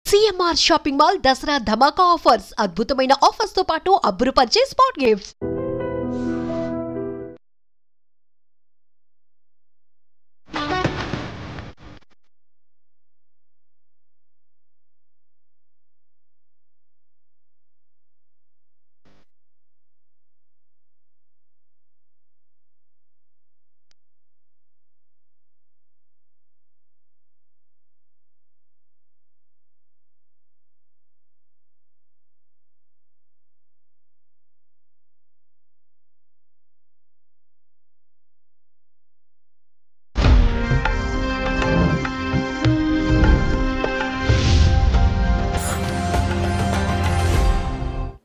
CMR shopping mall Dasara ధమాకా offers అద్భుతమైన offers తో పాటు అబ్బురుపరిచే స్పాట్ గిఫ్ట్స్.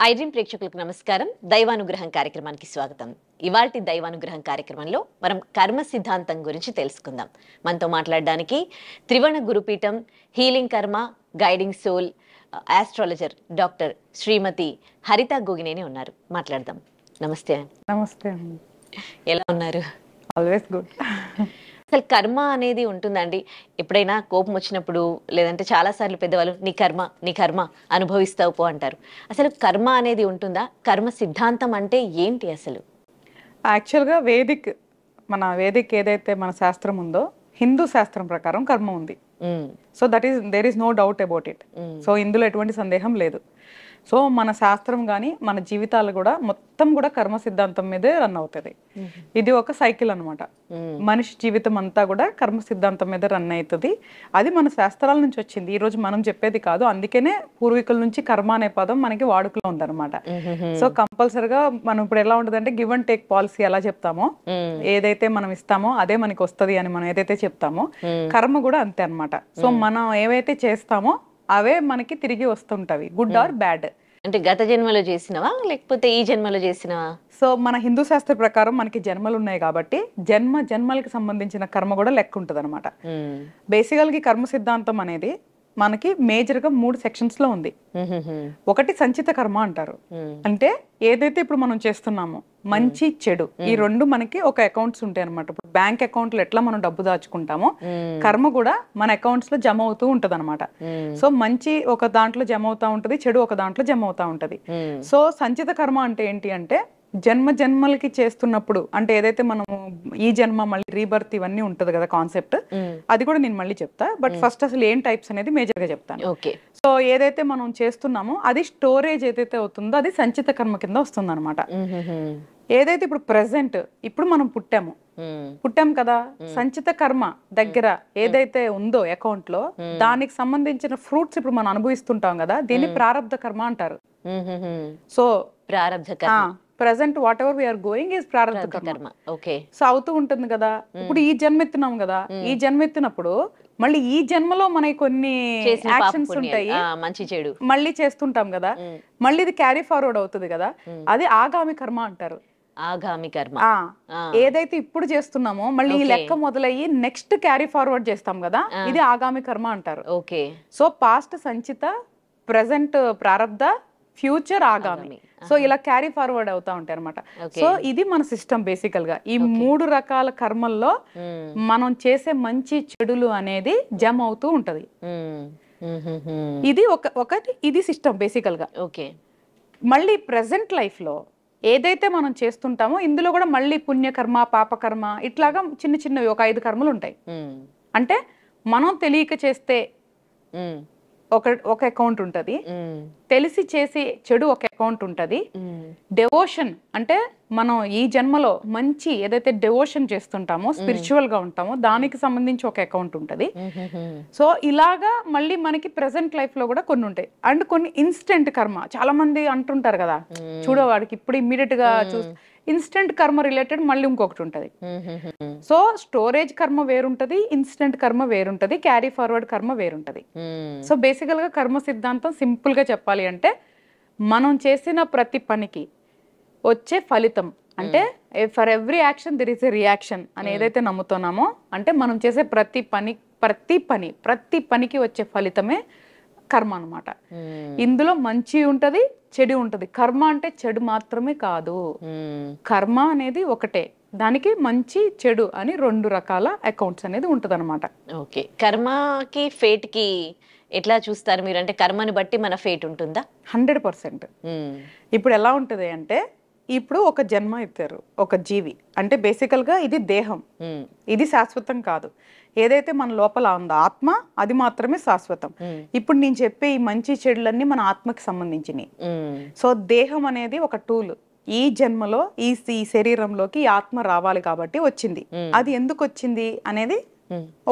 ఐడ్రీమ్ ప్రేక్షకులకు నమస్కారం. దైవానుగ్రహం కార్యక్రమానికి స్వాగతం. ఇవాల్టి దైవానుగ్రహం కార్యక్రమంలో మనం కర్మ సిద్ధాంతం గురించి తెలుసుకుందాం. మనతో మాట్లాడడానికి త్రివర్ణ గురుపీఠం హీలింగ్ కర్మ గైడింగ్ సోల్ ఆస్ట్రాలజర్ డాక్టర్ శ్రీమతి హరిత గోగినేని ఉన్నారు. మాట్లాడదాం. నమస్తే. నమస్తే. ఎలా ఉన్నారు? Always good. అసలు కర్మ అనేది ఉంటుందండి. ఎప్పుడైనా కోపం వచ్చినప్పుడు లేదంటే చాలాసార్లు పెద్దవాళ్ళు నీ కర్మ అనుభవిస్తావు పో అంటారు. అసలు కర్మ అనేది ఉంటుందా? కర్మ సిద్ధాంతం అంటే ఏంటి అసలు? యాక్చువల్గా మన వేదిక్ ఏదైతే మన శాస్త్రం ఉందో హిందూ శాస్త్రం ప్రకారం కర్మ ఉంది. So there is no doubt about it. So ఇందులో ఎటువంటి సందేహం లేదు. సో మన శాస్త్రం కానీ మన జీవితాలు కూడా మొత్తం కూడా కర్మ సిద్ధాంతం మీదే రన్ అవుతుంది. ఇది ఒక సైకిల్ అనమాట. మనిషి జీవితం అంతా కూడా కర్మ సిద్ధాంతం మీద రన్ అవుతుంది. అది మన శాస్త్రాల నుంచి వచ్చింది. ఈ రోజు మనం చెప్పేది కాదు. అందుకనే పూర్వీకుల నుంచి కర్మ అనే పదం మనకి వాడుకలో ఉందన్నమాట. సో కంపల్సరిగా మనం ఇప్పుడు ఎలా ఉంటుంది అంటే గివ్ అండ్ టేక్ పాలసీ ఎలా చెప్తామో, ఏదైతే మనం ఇస్తామో అదే మనకి వస్తుంది అని మనం ఏదైతే చెప్తామో కర్మ కూడా అంతే అనమాట. సో మనం ఏవైతే చేస్తామో అవే మనకి తిరిగి వస్తుంటవి, గుడ్ ఆర్ బ్యాడ్. అంటే గత జన్మలో చేసినవా లేకపోతే ఈ జన్మలో చేసినవా? సో మన హిందూ శాస్త్ర ప్రకారం మనకి జన్మలు ఉన్నాయి కాబట్టి జన్మలకి సంబంధించిన కర్మ కూడా లెక్క ఉంటుంది అనమాట. బేసికల్గా కర్మ సిద్ధాంతం అనేది మనకి మేజర్ గా 3 సెక్షన్స్ లో ఉంది. ఒకటి సంచిత కర్మ అంటారు. అంటే ఏదైతే ఇప్పుడు మనం చేస్తున్నామో మంచి చెడు ఈ రెండు మనకి ఒక అకౌంట్స్ ఉంటాయి అనమాట. ఇప్పుడు బ్యాంక్ అకౌంట్ లో ఎట్లా మనం డబ్బు దాచుకుంటామో కర్మ కూడా మన అకౌంట్స్ లో జమ అవుతూ ఉంటది అనమాట. సో మంచి ఒక దాంట్లో జమ అవుతా ఉంటది, చెడు ఒక దాంట్లో జమ అవుతా ఉంటది. సో సంచిత కర్మ అంటే ఏంటి అంటే జన్మలకి చేస్తున్నప్పుడు, అంటే ఏదైతే మనము ఈ జన్మ మళ్ళీ రీబర్త్ ఇవన్నీ ఉంటది కదా కాన్సెప్ట్, అది కూడా నేను మళ్ళీ చెప్తా. బట్ ఫస్ట్ అసలు ఏం టైప్స్ అనేది మేజర్ గా చెప్తాను. సో ఏదైతే మనం చేస్తున్నామో అది స్టోరేజ్ ఏదైతే అవుతుందో అది సంచిత కర్మ కింద వస్తుంది అనమాట. ఏదైతే ఇప్పుడు ప్రెసెంట్ ఇప్పుడు మనం పుట్టాం కదా, సంచిత కర్మ దగ్గర ఏదైతే ఉందో అకౌంట్ లో దానికి సంబంధించిన ఫ్రూట్స్ ఇప్పుడు మనం అనుభవిస్తుంటాం కదా, దీన్ని ప్రారబ్ధ కర్మ అంటారు. సో ప్రారబ్ధ కర్మ present whatever we are going is ప్రారబ్ధ కర్మ. సో అవుతూ ఉంటుంది కదా. ఇప్పుడు ఈ జన్మెత్తున్నాం కదా, ఈ జన్మెత్తినప్పుడు మళ్ళీ ఈ జన్మలో మనకి కొన్ని యాక్షన్స్ ఉంటాయి, మంచి చెడు మళ్ళీ చేస్తుంటాం కదా, మళ్ళీ ఇది క్యారీ ఫార్వర్డ్ అవుతుంది కదా, అది ఆగామి కర్మ అంటారు. ఆగామి కర్మ ఏదైతే ఇప్పుడు చేస్తున్నామో మళ్ళీ ఈ లెక్క మొదలయ్యి నెక్స్ట్ క్యారీ ఫార్వర్డ్ చేస్తాం కదా, ఇది ఆగామి కర్మ అంటారు. ఓకే. సో పాస్ట్ సంచిత, ప్రెసెంట్ ప్రారబ్ధ, ఫ్యూచర్ ఆగామి. సో ఇలా క్యారీ ఫార్వర్డ్ అవుతా ఉంటాయి అనమాట. సో ఇది మన సిస్టమ్ బేసికల్ గా. ఈ 3 రకాల కర్మల్లో మనం చేసే మంచి చెడులు అనేది జమ అవుతూ ఉంటది. ఇది ఒకటి ఇది సిస్టమ్ బేసికల్ గా. ఓకే. మళ్ళీ ప్రెసెంట్ లైఫ్ లో ఏదైతే మనం చేస్తుంటామో ఇందులో కూడా మళ్ళీ పుణ్యకర్మ, పాపకర్మ ఇట్లాగా చిన్న చిన్నవి ఒక 5 కర్మలు ఉంటాయి. అంటే మనం తెలియక చేస్తే ఒక అకౌంట్ ఉంటది, తెలిసి చేసి చెడు ఒక అకౌంట్ ఉంటది. డెవోషన్ అంటే మనం ఈ జన్మలో మంచి ఏదైతే డెవోషన్ చేస్తుంటామో, స్పిరిచువల్ గా ఉంటామో దానికి సంబంధించి ఒక అకౌంట్ ఉంటది. సో ఇలాగా మళ్ళీ మనకి ప్రెసెంట్ లైఫ్ లో కూడా కొన్ని ఉంటాయి. అండ్ కొన్ని ఇన్స్టెంట్ కర్మ, చాలా మంది అంటుంటారు కదా, చూడవాడికి ఇప్పుడు ఇమ్మీడియట్ గా ఇన్స్టెంట్ కర్మ రిలేటెడ్ మళ్ళీ ఇంకొకటి ఉంటది. సో స్టోరేజ్ కర్మ వేరుంటది, ఇన్స్టెంట్ కర్మ వేరుంటది, క్యారీ ఫార్వర్డ్ కర్మ వేరుంటది. సో బేసికల్ గా కర్మ సిద్ధాంతం సింపుల్ గా చెప్పాలి అంటే మనం చేసిన ప్రతి పనికి వచ్చే ఫలితం, అంటే for every action there is a reaction అని ఏదైతే నమ్ముతున్నామో, అంటే మనం చేసే ప్రతి పనికి వచ్చే ఫలితమే కర్మ అనమాట. ఇందులో మంచి ఉంటది, చెడు ఉంటది. కర్మ అంటే చెడు మాత్రమే కాదు, కర్మ అనేది ఒకటే, దానికి మంచి చెడు అని 2 రకాల అకౌంట్స్ అనేది ఉంటది అనమాట. ఓకే. కర్మకి ఫేట్ కి ఎట్లా చూస్తారు మీరు? అంటే కర్మని బట్టి మన ఫేట్ ఉంటుందా? 100%. ఇప్పుడు ఎలా ఉంటుంది అంటే, ఇప్పుడు ఒక జన్మ ఎత్తారు ఒక జీవి అంటే బేసికల్గా ఇది దేహం, ఇది శాశ్వతం కాదు. ఏదైతే మన లోపల ఉందో ఆత్మ, అది మాత్రమే శాశ్వతం. ఇప్పుడు నేను చెప్పే ఈ మంచి చెడులన్నీ మన ఆత్మకి సంబంధించినవి. సో దేహం అనేది ఒక టూల్. ఈ జన్మలో ఈ శరీరంలోకి ఈ ఆత్మ రావాలి కాబట్టి వచ్చింది. అది ఎందుకు వచ్చింది అనేది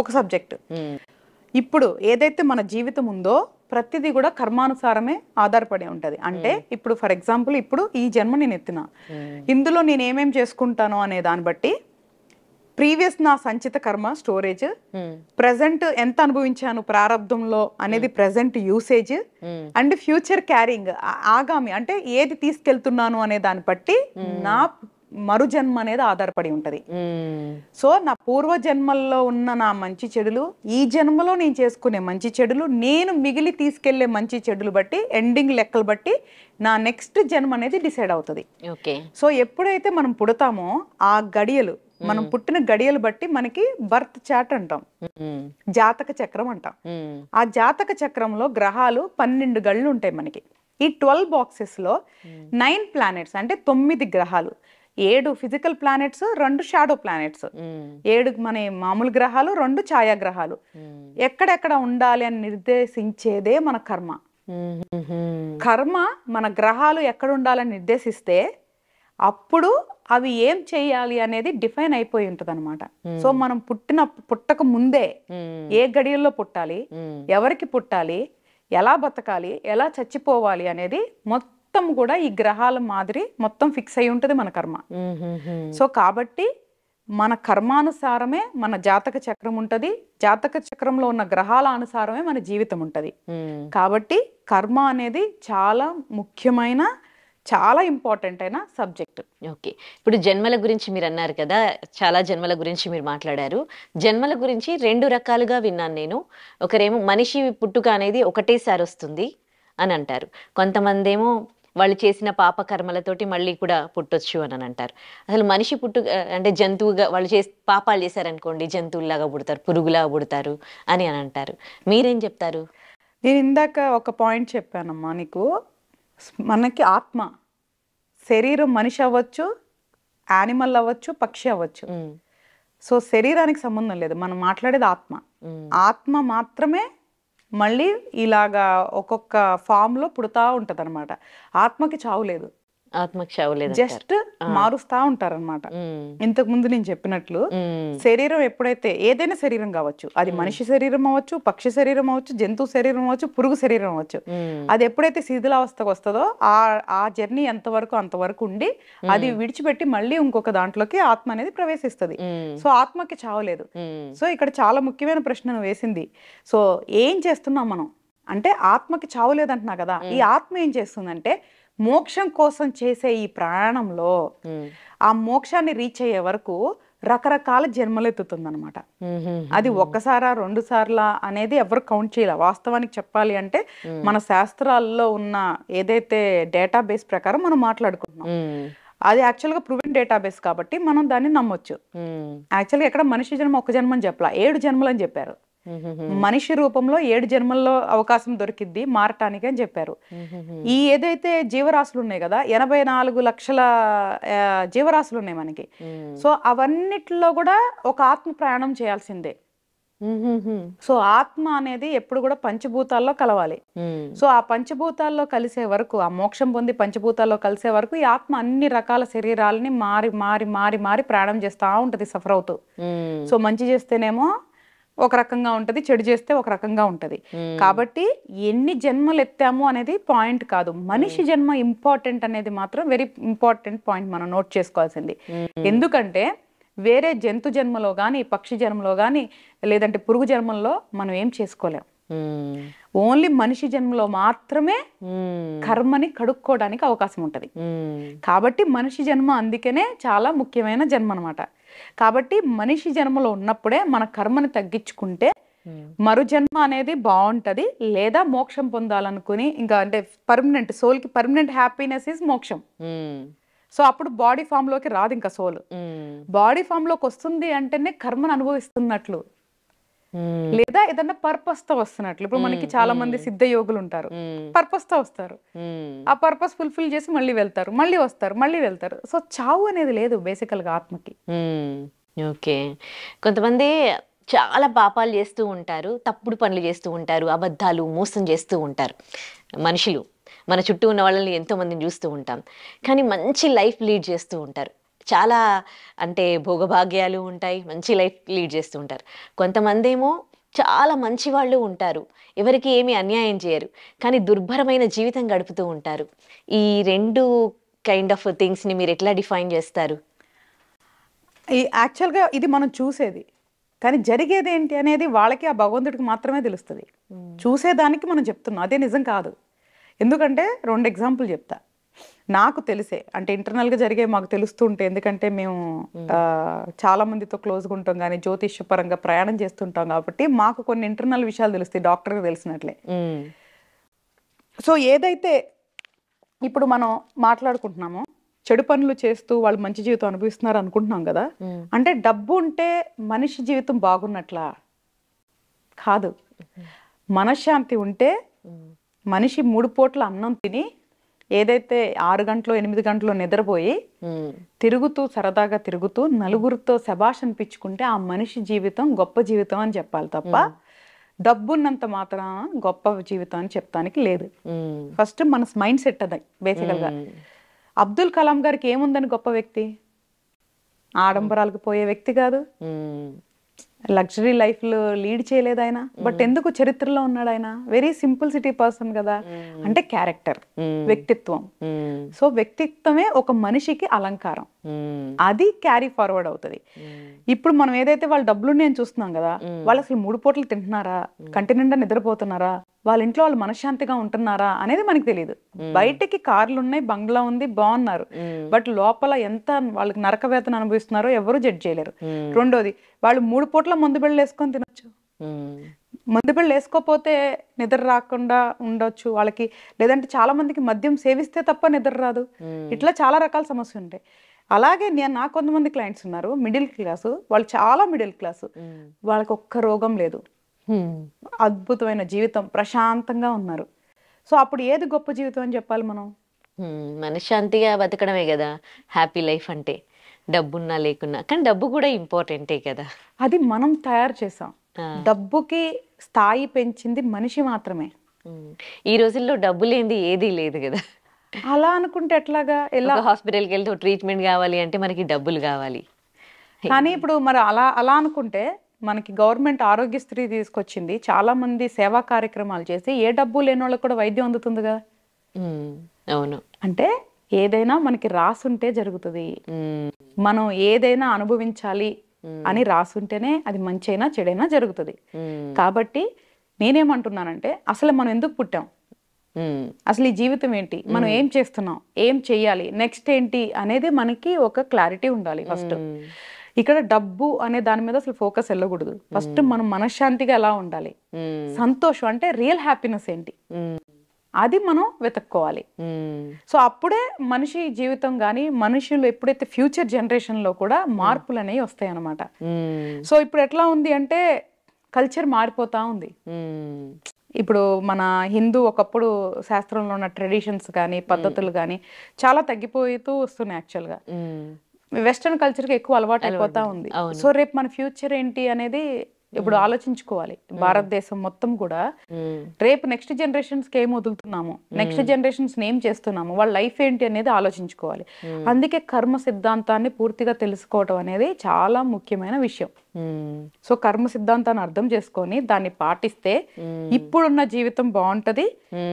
ఒక సబ్జెక్ట్. ఇప్పుడు ఏదైతే మన జీవితం ఉందో ప్రతిదీ కూడా కర్మానుసారమే ఆధారపడి ఉంటది. అంటే ఇప్పుడు ఫర్ ఎగ్జాంపుల్ ఇప్పుడు ఈ జన్మ నేను ఎత్తిన, ఇందులో నేను ఏమేం చేసుకుంటాను అనే దాన్ని బట్టి ప్రీవియస్ నా సంచిత కర్మ స్టోరేజ్, ప్రెసెంట్ ఎంత అనుభవించాను ప్రారంధంలో అనేది present usage, and future carrying ఆగామి అంటే ఏది తీసుకెళ్తున్నాను అనే దాన్ని బట్టి నా మరు జన్మ అనేది ఆధారపడి ఉంటది. సో నా పూర్వ జన్మల్లో ఉన్న నా మంచి చెడులు, ఈ జన్మలో నేను చేసుకునే మంచి చెడులు, నేను మిగిలి తీసుకెళ్లే మంచి చెడులు బట్టి ఎండింగ్ లెక్కలు బట్టి నా నెక్స్ట్ జన్మ అనేది డిసైడ్ అవుతుంది. సో ఎప్పుడైతే మనం పుడతామో ఆ గడియలు, మనం పుట్టిన గడియలు బట్టి మనకి బర్త్ చార్ట్ అంటాం, జాతక చక్రం అంటాం. ఆ జాతక చక్రంలో గ్రహాలు 12 గళ్ళు ఉంటాయి మనకి. ఈ 12 బాక్సెస్ లో 9 ప్లానెట్స్ అంటే 9 గ్రహాలు, 7 ఫిజికల్ ప్లానెట్స్, 2 షాడో ప్లానెట్స్, 7 మన మామూలు గ్రహాలు, 2 ఛాయాగ్రహాలు ఎక్కడెక్కడ ఉండాలి అని నిర్దేశించేదే మన కర్మ. కర్మ మన గ్రహాలు ఎక్కడ ఉండాలని నిర్దేశిస్తే అప్పుడు అవి ఏం చేయాలి అనేది డిఫైన్ అయిపోయి ఉంటది అనమాట. సో మనం పుట్టక ముందే ఏ గడియల్లో పుట్టాలి, ఎవరికి పుట్టాలి, ఎలా బతకాలి, ఎలా చచ్చిపోవాలి అనేది మొత్తం కూడా ఈ గ్రహాల మాదిరి మొత్తం ఫిక్స్ అయి ఉంటుంది మన కర్మ. సో కాబట్టి మన కర్మానుసారమే మన జాతక చక్రం ఉంటది, జాతక చక్రంలో ఉన్న గ్రహాల అనుసారమే మన జీవితం ఉంటది. కాబట్టి కర్మ అనేది చాలా ముఖ్యమైన, చాలా ఇంపార్టెంట్ అయిన సబ్జెక్ట్. ఓకే, ఇప్పుడు జన్మల గురించి మీరు అన్నారు కదా, చాలా జన్మల గురించి మీరు మాట్లాడారు. జన్మల గురించి 2 రకాలుగా విన్నాను నేను. ఒకరేమో మనిషి పుట్టుక అనేది ఒకటేసారి వస్తుంది అని అంటారు, కొంతమంది ఏమో వాళ్ళు చేసిన పాప కర్మలతోటి మళ్ళీ కూడా పుట్టొచ్చు అని అంటారు. అసలు మనిషి పుట్టుక అంటే జంతువుగా వాళ్ళు పాపాలు చేశారనుకోండి జంతువులాగా పుడతారు, పురుగులాగా పుడతారు అని అంటారు. మీరేం చెప్తారు? నేను ఇందాక ఒక పాయింట్ చెప్పానమ్మా నీకు, మనకి ఆత్మ, శరీరం మనిషి అవ్వచ్చు, యానిమల్ అవ్వచ్చు, పక్షి అవ్వచ్చు. సో శరీరానికి సంబంధం లేదు, మనం మాట్లాడేది ఆత్మ. ఆత్మ మాత్రమే మళ్ళీ ఇలాగా ఒక్కొక్క ఫామ్ లో పుడతా ఉంటది అనమాట. ఆత్మకి చావు లేదు, ఆత్మకి చావు లేదు, జస్ట్ మారుస్తా ఉంటారనమాట. ఇంతకు ముందు నేను చెప్పినట్లు శరీరం ఎప్పుడైతే, ఏదైనా శరీరం కావచ్చు, అది మనిషి శరీరం అవ్వచ్చు, పక్షి శరీరం అవ్వచ్చు, జంతువు శరీరం అవ్వచ్చు, పురుగు శరీరం అవ్వచ్చు, అది ఎప్పుడైతే శిథిలావస్థకు వస్తుందో ఆ జర్నీ ఎంతవరకు అంతవరకు ఉండి అది విడిచిపెట్టి మళ్ళీ ఇంకొక దాంట్లోకి ఆత్మ అనేది ప్రవేశిస్తుంది. సో ఆత్మకి చావు లేదు. సో ఇక్కడ చాలా ముఖ్యమైన ప్రశ్న వేసింది. సో ఏం చేస్తున్నాం మనం అంటే, ఆత్మకి చావు లేదంటున్నా కదా, ఈ ఆత్మ ఏం చేస్తుందంటే మోక్షం కోసం చేసే ఈ ప్రయాణంలో ఆ మోక్షాన్ని రీచ్ అయ్యే వరకు రకరకాల జన్మలు ఎత్తుతుంది అనమాట. అది 1 సారా 2 సార్లా అనేది ఎవరు కౌంట్ చేయాలి. వాస్తవానికి చెప్పాలి అంటే మన శాస్త్రాల్లో ఉన్న ఏదైతే డేటాబేస్ ప్రకారం మనం మాట్లాడుకుంటున్నాం, అది యాక్చువల్గా ప్రూవెన్ డేటాబేస్ కాబట్టి మనం దాన్ని నమ్మొచ్చు. యాక్చువల్గా ఎక్కడ మనిషి జన్మ 1 జన్మ అని చెప్పలా, 7 జన్మలు అని చెప్పారు. మనిషి రూపంలో 7 జన్మల్లో అవకాశం దొరికిద్ది మారటానికి అని చెప్పారు. ఈ ఏదైతే జీవరాశులు ఉన్నాయి కదా, 84 లక్షల జీవరాశులు ఉన్నాయి మనకి. సో అవన్నిటిలో కూడా ఒక ఆత్మ ప్రయాణం చేయాల్సిందే. సో ఆత్మ అనేది ఎప్పుడు కూడా పంచభూతాల్లో కలవాలి. సో ఆ పంచభూతాల్లో కలిసే వరకు, ఆ మోక్షం పొంది పంచభూతాల్లో కలిసే వరకు ఈ ఆత్మ అన్ని రకాల శరీరాలని మారి మారి మారి మారి ప్రయాణం చేస్తా ఉంటది, సఫర్ అవుతూ. సో మంచి చేస్తేనేమో ఒక రకంగా ఉంటది, చెడు చేస్తే ఒక రకంగా ఉంటది. కాబట్టి ఎన్ని జన్మలు ఎత్తాము అనేది పాయింట్ కాదు, మనిషి జన్మ ఇంపార్టెంట్ అనేది మాత్రం వెరీ ఇంపార్టెంట్ పాయింట్ మనం నోట్ చేసుకోవాల్సింది. ఎందుకంటే వేరే జంతు జన్మలో గాని, పక్షి జన్మలో గాని, లేదంటే పురుగు జన్మల్లో మనం ఏం చేసుకోలేం. ఓన్లీ మనిషి జన్మలో మాత్రమే కర్మని కడుక్కోవడానికి అవకాశం ఉంటది. కాబట్టి మనిషి జన్మ అందుకనే చాలా ముఖ్యమైన జన్మ అన్నమాట. కాబట్టి మనిషి జన్మలో ఉన్నప్పుడే మన కర్మని తగ్గించుకుంటే మరు జన్మ అనేది బాగుంటది. లేదా మోక్షం పొందాలనుకుని ఇంకా అంటే పర్మనెంట్, సోల్ కి పర్మనెంట్ హ్యాపీనెస్ ఇస్ మోక్షం. సో అప్పుడు బాడీ ఫామ్ లోకి రాదు ఇంకా సోల్. బాడీ ఫామ్ లోకి వస్తుంది అంటేనే కర్మను అనుభవిస్తున్నట్లు. లేదా ఏదన్నా పర్పస్ తో వస్తున్నట్లు. ఇప్పుడు మనకి చాలా మంది సిద్ధ యోగులు ఉంటారు, పర్పస్ తో వస్తారు, ఆ పర్పస్ ఫుల్ఫిల్ చేసి మళ్ళీ వెళ్తారు, మళ్ళీ వస్తారు, మళ్ళీ వెళ్తారు. సో చావు అనేది లేదు బేసికల్ గా ఆత్మకి. ఓకే. కొంతమంది చాలా పాపాలు చేస్తూ ఉంటారు, తప్పుడు పనులు చేస్తూ ఉంటారు, అబద్ధాలు మోసం చేస్తూ ఉంటారు. మనుషులు మన చుట్టూ ఉన్న వాళ్ళని ఎంతో మందిని చూస్తూ ఉంటాం, కానీ మంచి లైఫ్ లీడ్ చేస్తూ ఉంటారు. చాలా అంటే భోగభాగ్యాలు ఉంటాయి, మంచి లైఫ్ లీడ్ చేస్తూ ఉంటారు. కొంతమంది ఏమో చాలా మంచి వాళ్ళు ఉంటారు, ఎవరికి ఏమీ అన్యాయం చేయరు, కానీ దుర్భరమైన జీవితం గడుపుతూ ఉంటారు. ఈ రెండు కైండ్ ఆఫ్ థింగ్స్ని మీరు ఎట్లా డిఫైన్ చేస్తారు? యాక్చువల్గా ఇది మనం చూసేది, కానీ జరిగేది ఏంటి అనేది వాళ్ళకి ఆ భగవంతుడికి మాత్రమే తెలుస్తుంది. చూసేదానికి మనం చెప్తున్నాం, అదే నిజం కాదు. ఎందుకంటే 2 ఎగ్జాంపుల్ చెప్తా. నాకు తెలిసే, అంటే ఇంటర్నల్గా జరిగే మాకు తెలుస్తూ ఉంటే, ఎందుకంటే మేము చాలా మందితో క్లోజ్గా ఉంటాం, కానీ జ్యోతిష్య పరంగా ప్రయాణం చేస్తుంటాం కాబట్టి మాకు కొన్ని ఇంటర్నల్ విషయాలు తెలుస్తాయి, డాక్టర్కి తెలిసినట్లే. సో ఏదైతే ఇప్పుడు మనం మాట్లాడుకుంటున్నామో, చెడు పనులు చేస్తూ వాళ్ళు మంచి జీవితం అనుభవిస్తున్నారు అనుకుంటున్నాం కదా, అంటే డబ్బు ఉంటే మనిషి జీవితం బాగున్నట్లా కాదు. మనశ్శాంతి ఉంటే మనిషి 3 పూట్ల అన్నం తిని, ఏదైతే 6 గంటలు 8 గంటలు నిద్రపోయి తిరుగుతూ సరదాగా తిరుగుతూ నలుగురితో శభాష్ అనిపించుకుంటే ఆ మనిషి జీవితం గొప్ప జీవితం అని చెప్పాలి తప్ప డబ్బున్నంత మాత్రాన గొప్ప జీవితం అని చెప్తానికి లేదు. ఫస్ట్ మన మైండ్ సెట్ అది బేసికల్ గా. అబ్దుల్ కలాం గారికి ఏముందని గొప్ప వ్యక్తి? ఆడంబరాలకు పోయే వ్యక్తి కాదు, లగ్జరీ లైఫ్ లో లీడ్ చేయలేదు ఆయన. బట్ ఎందుకు చరిత్రలో ఉన్నాడు ఆయన? వెరీ సింపుల్ సిటీ పర్సన్ కదా. అంటే క్యారెక్టర్, వ్యక్తిత్వం. సో వ్యక్తిత్వమే ఒక మనిషికి అలంకారం, అది క్యారీ ఫార్వర్డ్ అవుతుంది. ఇప్పుడు మనం ఏదైతే వాళ్ళ డబ్బులు నేను చూస్తున్నాం కదా, వాళ్ళు అసలు 3 పూటలు తింటున్నారా, కంటి నిండా నిద్రపోతున్నారా, వాళ్ళ ఇంట్లో వాళ్ళు మనశ్శాంతిగా ఉంటున్నారా అనేది మనకి తెలియదు. బయటికి కార్లు ఉన్నాయి, బంగ్లా ఉంది, బాగున్నారు, బట్ లోపల ఎంత వాళ్ళకి నరక వేదన అనుభవిస్తున్నారో ఎవరు జడ్జ్ చేయలేరు. రెండోది, వాళ్ళు 3 పూట్ల మందు బిళ్ళలు వేసుకొని తినొచ్చు, మందు బిళ్ళలు వేసుకోపోతే నిద్ర రాకుండా ఉండొచ్చు వాళ్ళకి, లేదంటే చాలా మందికి మద్యం సేవిస్తే తప్ప నిద్ర రాదు. ఇట్లా చాలా రకాల సమస్యలు ఉంటాయి. అలాగే నాకు కొంతమంది క్లయింట్స్ ఉన్నారు మిడిల్ క్లాసు, వాళ్ళు చాలా మిడిల్ క్లాసు, వాళ్ళకి ఒక్క రోగం లేదు, అద్భుతమైన జీవితం, ప్రశాంతంగా ఉన్నారు. సో అప్పుడు ఏది గొప్ప జీవితం అని చెప్పాలి మనం? మనశ్శాంతిగా బతకడమే కదా హ్యాపీ లైఫ్ అంటే, డబ్బున్నా లేకున్నా. కానీ డబ్బు కూడా ఇంపార్టెంటే కదా. అది మనం తయారు చేసాం. డబ్బుకి స్థాయి పెంచింది మనిషి మాత్రమే. ఈ రోజుల్లో డబ్బు లేనిది ఏదీ లేదు కదా. అలా అనుకుంటే ఎట్లాగా? ఎలా హాస్పిటల్కి వెళ్తే ట్రీట్మెంట్ కావాలి అంటే మనకి డబ్బులు కావాలి. కానీ ఇప్పుడు మరి అలా అనుకుంటే మనకి గవర్నమెంట్ ఆరోగ్యశ్రీ తీసుకొచ్చింది, చాలా మంది సేవా కార్యక్రమాలు చేసి ఏ డబ్బు లేని వాళ్ళకి కూడా వైద్యం అందుతుంది కదా. అవును. అంటే ఏదైనా మనకి రాసుంటే జరుగుతుంది, మనం ఏదైనా అనుభవించాలి అని రాసుంటేనే అది మంచైనా చెడైనా జరుగుతుంది. కాబట్టి నేనేమంటున్నానంటే, అసలు మనం ఎందుకు పుట్టాం, అసలు ఈ జీవితం ఏంటి, మనం ఏం చేస్తున్నాం, ఏం చెయ్యాలి, నెక్స్ట్ ఏంటి అనేది మనకి ఒక క్లారిటీ ఉండాలి. ఫస్ట్ ఇక్కడ డబ్బు అనే దాని మీద అసలు ఫోకస్ వెళ్ళకూడదు. ఫస్ట్ మనం మనశ్శాంతిగా ఎలా ఉండాలి, సంతోషం అంటే రియల్ హ్యాపీనెస్ ఏంటి, అది మనం వెతుక్కోవాలి. సో అప్పుడే మనిషి జీవితం కానీ మనుషులు ఎప్పుడైతే ఫ్యూచర్ జనరేషన్ లో కూడా మార్పులు అనేవి వస్తాయి అన్నమాట. సో ఇప్పుడు ఎట్లా ఉంది అంటే కల్చర్ మారిపోతా ఉంది. ఇప్పుడు మన హిందూ ఒకప్పుడు శాస్త్రంలో ఉన్న ట్రెడిషన్స్ కానీ పద్ధతులు కానీ చాలా తగ్గిపోతూ వస్తున్నాయి. యాక్చువల్గా వెస్టర్న్ కల్చర్కి ఎక్కువ అలవాటు అయిపోతా ఉంది. సో రేపు మన ఫ్యూచర్ ఏంటి అనేది ఇప్పుడు ఆలోచించుకోవాలి. భారతదేశం మొత్తం కూడా రేపు నెక్స్ట్ జనరేషన్స్ కి ఏం వదులుతున్నాము, నెక్స్ట్ జనరేషన్స్ ఏం చేస్తున్నాము, వాళ్ళ లైఫ్ ఏంటి అనేది ఆలోచించుకోవాలి. అందుకే కర్మ సిద్ధాంతాన్ని పూర్తిగా తెలుసుకోవడం అనేది చాలా ముఖ్యమైన విషయం. సో కర్మ సిద్ధాంతాన్ని అర్థం చేసుకొని దాన్ని పాటిస్తే ఇప్పుడున్న జీవితం బాగుంటది,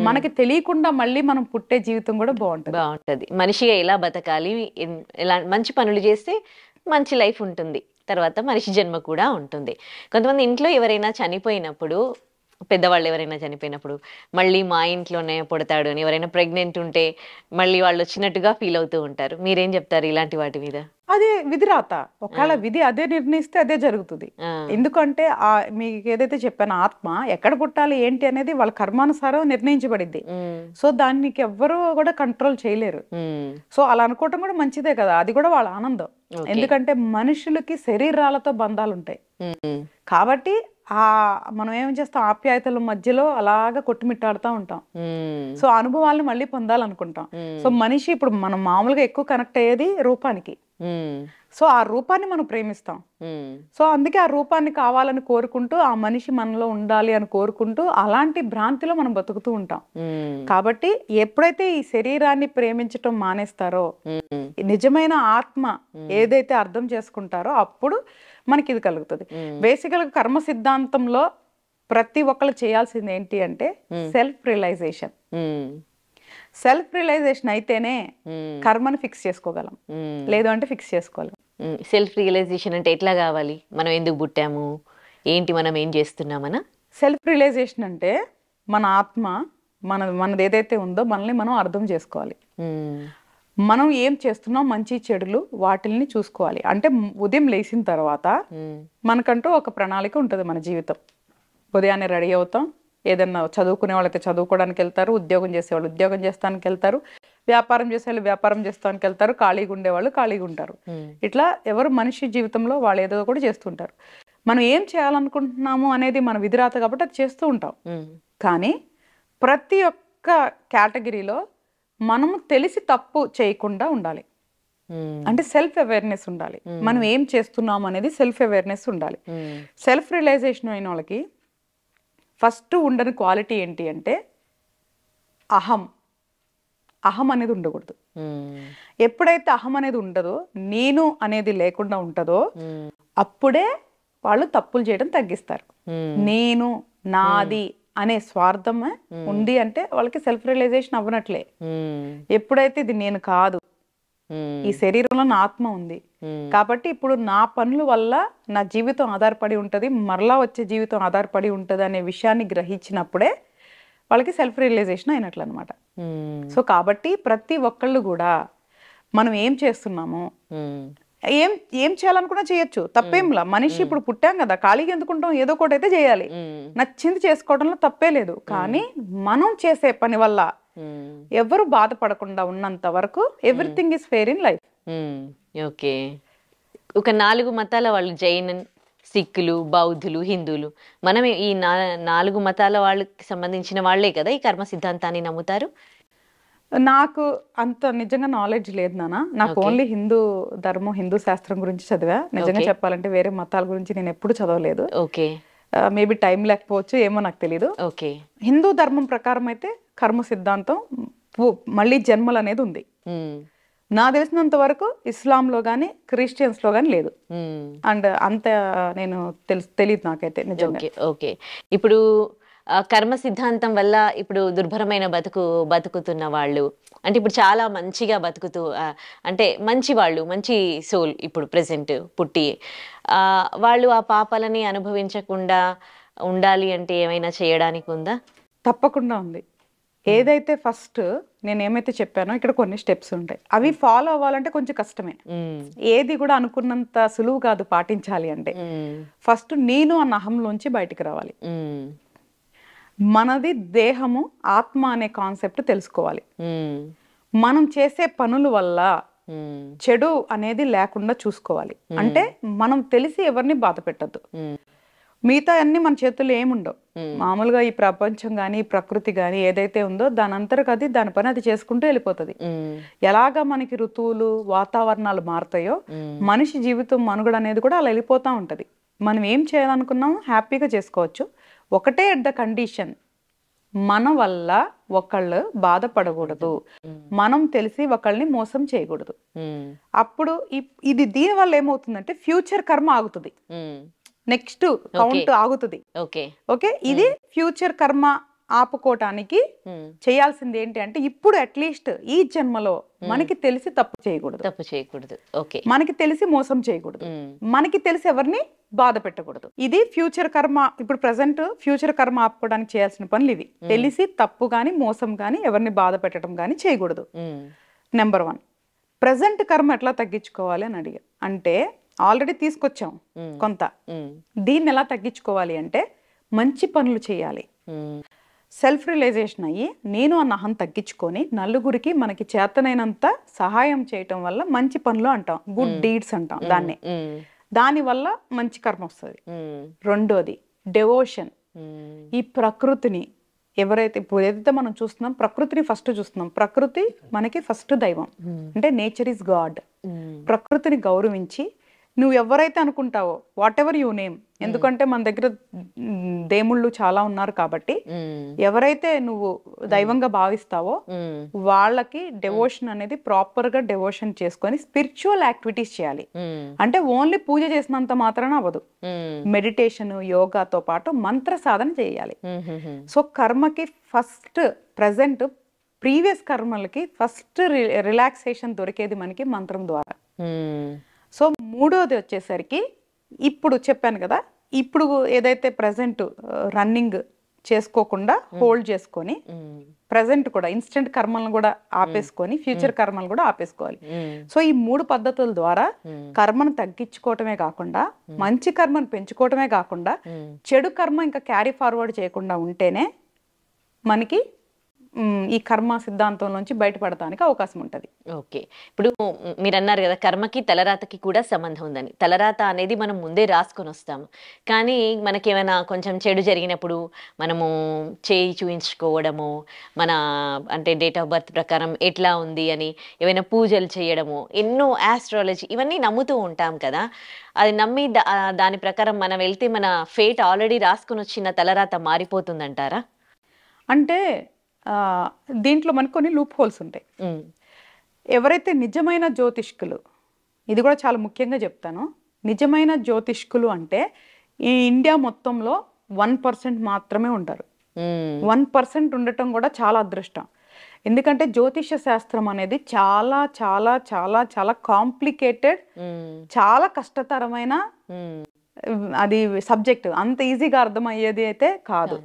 మనకి తెలియకుండా మళ్ళీ మనం పుట్టే జీవితం కూడా బాగుంటది. మనిషిగా ఎలా బతకాలి, ఎలా మంచి పనులు చేస్తే మంచి లైఫ్ ఉంటుంది, తర్వాత మనిషి జన్మ కూడా ఉంటుంది. కొంతమంది ఇంట్లో ఎవరైనా చనిపోయినప్పుడు, పెద్దవాళ్ళు ఎవరైనా చనిపోయినప్పుడు మళ్ళీ మా ఇంట్లోనే పుడతాడు అని, ఎవరైనా ప్రెగ్నెంట్ ఉంటే మళ్ళీ వాళ్ళు వచ్చినట్టుగా ఫీల్ అవుతూ ఉంటారు. మీరేం చెప్తారు ఇలాంటి వాటి మీద? అదే విధిరాత, ఒకవేళ విధి అదే నిర్ణయిస్తే అదే జరుగుతుంది. ఎందుకంటే మీకు ఏదైతే చెప్పాను, ఆత్మ ఎక్కడ పుట్టాలి ఏంటి అనేది వాళ్ళ కర్మానుసారం నిర్ణయించబడింది. సో దాన్ని ఎవ్వరూ కూడా కంట్రోల్ చేయలేరు. సో అలా అనుకోవటం కూడా మంచిదే కదా, అది కూడా వాళ్ళ ఆనందం. ఎందుకంటే మనుషులకి శరీరాలతో బంధాలు ఉంటాయి కాబట్టి మనం ఏం చేస్తాం, ఆప్యాయతల మధ్యలో అలాగా కొట్టుమిట్టాడుతూ ఉంటాం. సో అనుభవాలను మళ్ళీ పొందాలనుకుంటాం. సో మనిషి ఇప్పుడు మనం మామూలుగా ఎక్కువ కనెక్ట్ అయ్యేది రూపానికి. సో ఆ రూపాన్ని మనం ప్రేమిస్తాం. సో అందుకే ఆ రూపాన్ని కావాలని కోరుకుంటూ, ఆ మనిషి మనలో ఉండాలి అని కోరుకుంటూ అలాంటి భ్రాంతిలో మనం బతుకుతూ ఉంటాం. కాబట్టి ఎప్పుడైతే ఈ శరీరాన్ని ప్రేమించటం మానేస్తారో, నిజమైన ఆత్మ ఏదైతే అర్థం చేసుకుంటారో అప్పుడు మనకి ఇది కలుగుతుంది. బేసికల్ గా కర్మ సిద్ధాంతంలో ప్రతి ఒక్కరు చేయాల్సింది ఏంటి అంటే సెల్ఫ్ రియలైజేషన్. సెల్ఫ్ రియలైజేషన్ అయితేనే కర్మని ఫిక్స్ చేసుకోగలం, లేదు అంటే ఫిక్స్ చేసుకోలేం. సెల్ఫ్ రియలైజేషన్ అంటే ఎట్లా కావాలి? మనం ఎందుకు పుట్టాము, ఏంటి, మనం ఏం చేస్తున్నామనా? సెల్ఫ్ రియలైజేషన్ అంటే మన ఆత్మ మనది ఏదైతే ఉందో మనల్ని మనం అర్థం చేసుకోవాలి. మనం ఏం చేస్తున్నాం, మంచి చెడులు వాటిల్ని చూసుకోవాలి. అంటే ఉదయం లేచిన తర్వాత మనకంటూ ఒక ప్రణాళిక ఉంటుంది. మన జీవితం ఉదయాన్నే రెడీ అవుతాం, ఏదన్నా చదువుకునే వాళ్ళైతే చదువుకోవడానికి వెళ్తారు, ఉద్యోగం చేసేవాళ్ళు ఉద్యోగం చేస్తానికి వెళ్తారు, వ్యాపారం చేసేవాళ్ళు వ్యాపారం చేస్తానికి వెళ్తారు, ఖాళీగా ఉండేవాళ్ళు ఖాళీగా ఉంటారు. ఇట్లా ఎవరు మనిషి జీవితంలో వాళ్ళు ఏదో కూడా చేస్తుంటారు. మనం ఏం చేయాలనుకుంటున్నాము అనేది మన విధిరాత కాబట్టి అది చేస్తూ ఉంటాం. కానీ ప్రతి ఒక్క కేటగిరీలో మనము తెలిసి తప్పు చేయకుండా ఉండాలి. అంటే సెల్ఫ్ అవేర్నెస్ ఉండాలి. మనం ఏం చేస్తున్నాము అనేది సెల్ఫ్ అవేర్నెస్ ఉండాలి. సెల్ఫ్ రియలైజేషన్ అయిన వాళ్ళకి ఫస్ట్ ఉండని క్వాలిటీ ఏంటి అంటే అహం అనేది ఉండకూడదు. ఎప్పుడైతే అహం అనేది ఉండదో, నేను అనేది లేకుండా ఉంటుందో అప్పుడే వాళ్ళు తప్పులు చేయడం తగ్గిస్తారు. నేను, నాది అనే స్వార్థమే ఉంది అంటే వాళ్ళకి సెల్ఫ్ రియలైజేషన్ అవ్వనట్లే. ఎప్పుడైతే ఇది నేను కాదు, ఈ శరీరంలో నా ఆత్మ ఉంది కాబట్టి ఇప్పుడు నా పనుల వల్ల నా జీవితం ఆధారపడి ఉంటది, మరలా వచ్చే జీవితం ఆధారపడి ఉంటది అనే విషయాన్ని గ్రహించినప్పుడే వాళ్ళకి సెల్ఫ్ రియలైజేషన్ అయినట్లు అనమాట. సో కాబట్టి ప్రతి ఒక్కళ్ళు కూడా మనం ఏం చేస్తున్నాము, ఏం చేయాలనుకున్నా చేయొచ్చు, తప్పేంలా. మనిషి ఇప్పుడు పుట్టాం కదా, ఖాళీగా ఎందుకుంటాం, ఏదో ఒకటి అయితే చేయాలి. నచ్చింది చేసుకోవడంలో తప్పే లేదు. కానీ మనం చేసే పని వల్ల ఎవరు బాధపడకుండా ఉన్నంత వరకు everything is fair in life. Okay. ఒక 4 మతాల వాళ్ళు, జైన్, సిక్కులు, బౌద్ధులు, హిందువులు, మనం ఈ 4 మతాల వాళ్ళకి సంబంధించిన వాళ్లే కదా ఈ కర్మ సిద్ధాంతాన్ని నమ్ముతారు. నాకు అంత నిజంగా నాలెడ్జ్ లేదు నాన్న. నాకు ఓన్లీ హిందూ ధర్మం, హిందూ శాస్త్రం గురించి చదివా. నిజంగా చెప్పాలంటే వేరే మతాల గురించి నేను ఎప్పుడు చదవలేదు. ఓకే, మేబీ టైం లేకపోవచ్చు, ఏమో నాకు తెలీదు. ఓకే. హిందూ ధర్మం ప్రకారం అయితే కర్మ సిద్ధాంతం మళ్ళీ జన్మలు అనేది ఉంది. నా తెలిసినంత వరకు ఇస్లాంలో కానీ క్రిస్టియన్స్లో కానీ లేదు. అండ్ అంత నేను తెలియదు నాకైతే నిజంగా. ఓకే. ఇప్పుడు కర్మ సిద్ధాంతం వల్ల ఇప్పుడు దుర్భరమైన బతుకుతున్న వాళ్ళు, అంటే ఇప్పుడు చాలా మంచిగా బతుకుతూ, అంటే మంచి వాళ్ళు, మంచి సోల్ ఇప్పుడు ప్రెసెంట్ పుట్టి వాళ్ళు ఆ పాపాలని అనుభవించకుండా ఉండాలి అంటే ఏమైనా చేయడానికి ఉందా? తప్పకుండా ఉంది. ఏదైతే ఫస్ట్ నేను ఏమైతే చెప్పానో ఇక్కడ కొన్ని స్టెప్స్ ఉంటాయి, అవి ఫాలో అవ్వాలంటే కొంచెం కష్టమే. ఏది కూడా అనుకున్నంత సులువు కాదు పాటించాలి అంటే. ఫస్ట్ నేను అన్న అహంలోంచి బయటికి రావాలి. మనది దేహము, ఆత్మ అనే కాన్సెప్ట్ తెలుసుకోవాలి. మనం చేసే పనుల వల్ల చెడు అనేది లేకుండా చూసుకోవాలి. అంటే మనం తెలిసి ఎవరిని బాధ పెట్టద్దు. మిగతా అన్ని మన చేతుల్లో ఏముండవు. మామూలుగా ఈ ప్రపంచం గాని, ప్రకృతి గాని ఏదైతే ఉందో దాని అంతరకు అది దాని పని అది చేసుకుంటూ వెళ్ళిపోతుంది. ఎలాగా మనకి ఋతువులు, వాతావరణాలు మారుతాయో మనిషి జీవితం, మనుగడ అనేది కూడా అలా వెళ్ళిపోతూ ఉంటది. మనం ఏం చేయాలనుకున్నామో హ్యాపీగా చేసుకోవచ్చు. ఒకటే ఎట్ ద కండిషన్, మన వల్ల ఒకళ్ళు బాధపడకూడదు, మనం తెలిసి ఒకళ్ళని మోసం చేయకూడదు. అప్పుడు ఇది దీని వల్ల ఏమవుతుందంటే ఫ్యూచర్ కర్మ ఆగుతుంది, నెక్స్ట్ కౌంట్ ఆగుతుంది. ఓకే, ఇది ఫ్యూచర్ కర్మ ఆపుకోవటానికి చేయాల్సింది ఏంటి అంటే ఇప్పుడు అట్లీస్ట్ ఈ జన్మలో మనకి తెలిసి తప్పు చేయకూడదు, మనకి తెలిసి మోసం చేయకూడదు, మనకి తెలిసి ఎవరిని బాధ పెట్టకూడదు. ఇది ఫ్యూచర్ కర్మ. ఇప్పుడు ప్రెసెంట్ ఫ్యూచర్ కర్మ ఆపుకోవడానికి చేయాల్సిన పనులు ఇవి. తెలిసి తప్పు గాని, మోసం గాని, ఎవరిని బాధ పెట్టడం గాని చేయకూడదు. నెంబర్ 1, ప్రెసెంట్ కర్మ ఎట్లా తగ్గించుకోవాలి అని అడిగా. అంటే ఆల్రెడీ తీసుకొచ్చాం కొంత, దీన్ని ఎలా తగ్గించుకోవాలి అంటే మంచి పనులు చేయాలి. సెల్ఫ్ రియలైజేషన్ అయ్యి నేను అన్న అహం తగ్గించుకొని నలుగురికి మనకి చేతనైనంత సహాయం చేయటం వల్ల మంచి పనులు అంటాం, గుడ్ డీడ్స్ అంటాం దాన్ని. దాని వల్ల మంచి కర్మ వస్తుంది. రెండోది డెవోషన్. ఈ ప్రకృతిని ఎవరైతే ఇప్పుడు ఏదైతే మనం చూస్తున్నాం, ప్రకృతిని ఫస్ట్ చూస్తున్నాం. ప్రకృతి మనకి ఫస్ట్ దైవం, అంటే నేచర్ ఈజ్ గాడ్. ప్రకృతిని గౌరవించి నువ్వు ఎవరైతే అనుకుంటావో, వాట్ ఎవర్ యూ నేమ్, ఎందుకంటే మన దగ్గర దేవుళ్ళు చాలా ఉన్నారు కాబట్టి ఎవరైతే నువ్వు దైవంగా భావిస్తావో వాళ్ళకి డెవోషన్ అనేది ప్రాపర్ గా డెవోషన్ చేసుకొని స్పిరిచువల్ యాక్టివిటీస్ చేయాలి. అంటే ఓన్లీ పూజ చేసినంత మాత్రాన అవ్వదు, మెడిటేషన్ యోగాతో పాటు మంత్ర సాధన చేయాలి. సో కర్మకి ఫస్ట్ ప్రజెంట్ ప్రీవియస్ కర్మలకి ఫస్ట్ రిలాక్సేషన్ దొరికేది మనకి మంత్రం ద్వారా. సో మూడోది వచ్చేసరికి ఇప్పుడు చెప్పాను కదా, ఇప్పుడు ఏదైతే ప్రజెంట్ రన్నింగ్ చేసుకోకుండా హోల్డ్ చేసుకొని ప్రజెంట్ కూడా ఇన్స్టెంట్ కర్మలను కూడా ఆపేసుకొని ఫ్యూచర్ కర్మలు కూడా ఆపేసుకోవాలి. సో ఈ 3 పద్ధతుల ద్వారా కర్మను తగ్గించుకోవటమే కాకుండా మంచి కర్మను పెంచుకోవటమే కాకుండా చెడు కర్మ ఇంకా క్యారీ ఫార్వర్డ్ చేయకుండా ఉంటేనే మనకి ఈ కర్మ సిద్ధాంతం నుంచి బయటపడటానికి అవకాశం ఉంటుంది. ఓకే, ఇప్పుడు మీరు అన్నారు కదా కర్మకి తలరాతకి కూడా సంబంధం ఉందని. తలరాత అనేది మనం ముందే రాసుకొని వస్తాము, కానీ మనకేమైనా కొంచెం చెడు జరిగినప్పుడు మనము చేయి చూయించుకోవడము, మన అంటే డేట్ ఆఫ్ బర్త్ ప్రకారం ఎట్లా ఉంది అని ఏమైనా పూజలు చేయడము, ఎన్నో ఆస్ట్రాలజీ ఇవన్నీ నమ్ముతూ ఉంటాం కదా. అది నమ్మి దాని ప్రకారం మనం వెళ్తే మన ఫేట్ ఆల్రెడీ రాసుకొని వచ్చిన తలరాత మారిపోతుందంటారా? అంటే దీంట్లో మనకు కొన్ని లూప్ హోల్స్ ఉంటాయి. ఎవరైతే నిజమైన జ్యోతిష్కులు, ఇది కూడా చాలా ముఖ్యంగా చెప్తాను, నిజమైన జ్యోతిష్కులు అంటే ఈ ఇండియా మొత్తంలో 1% మాత్రమే ఉంటారు. 1% ఉండటం కూడా చాలా అదృష్టం. ఎందుకంటే జ్యోతిష శాస్త్రం అనేది చాలా చాలా చాలా చాలా కాంప్లికేటెడ్, చాలా కష్టతరమైన అది సబ్జెక్ట్. అంత ఈజీగా అర్థమయ్యేది అయితే కాదు.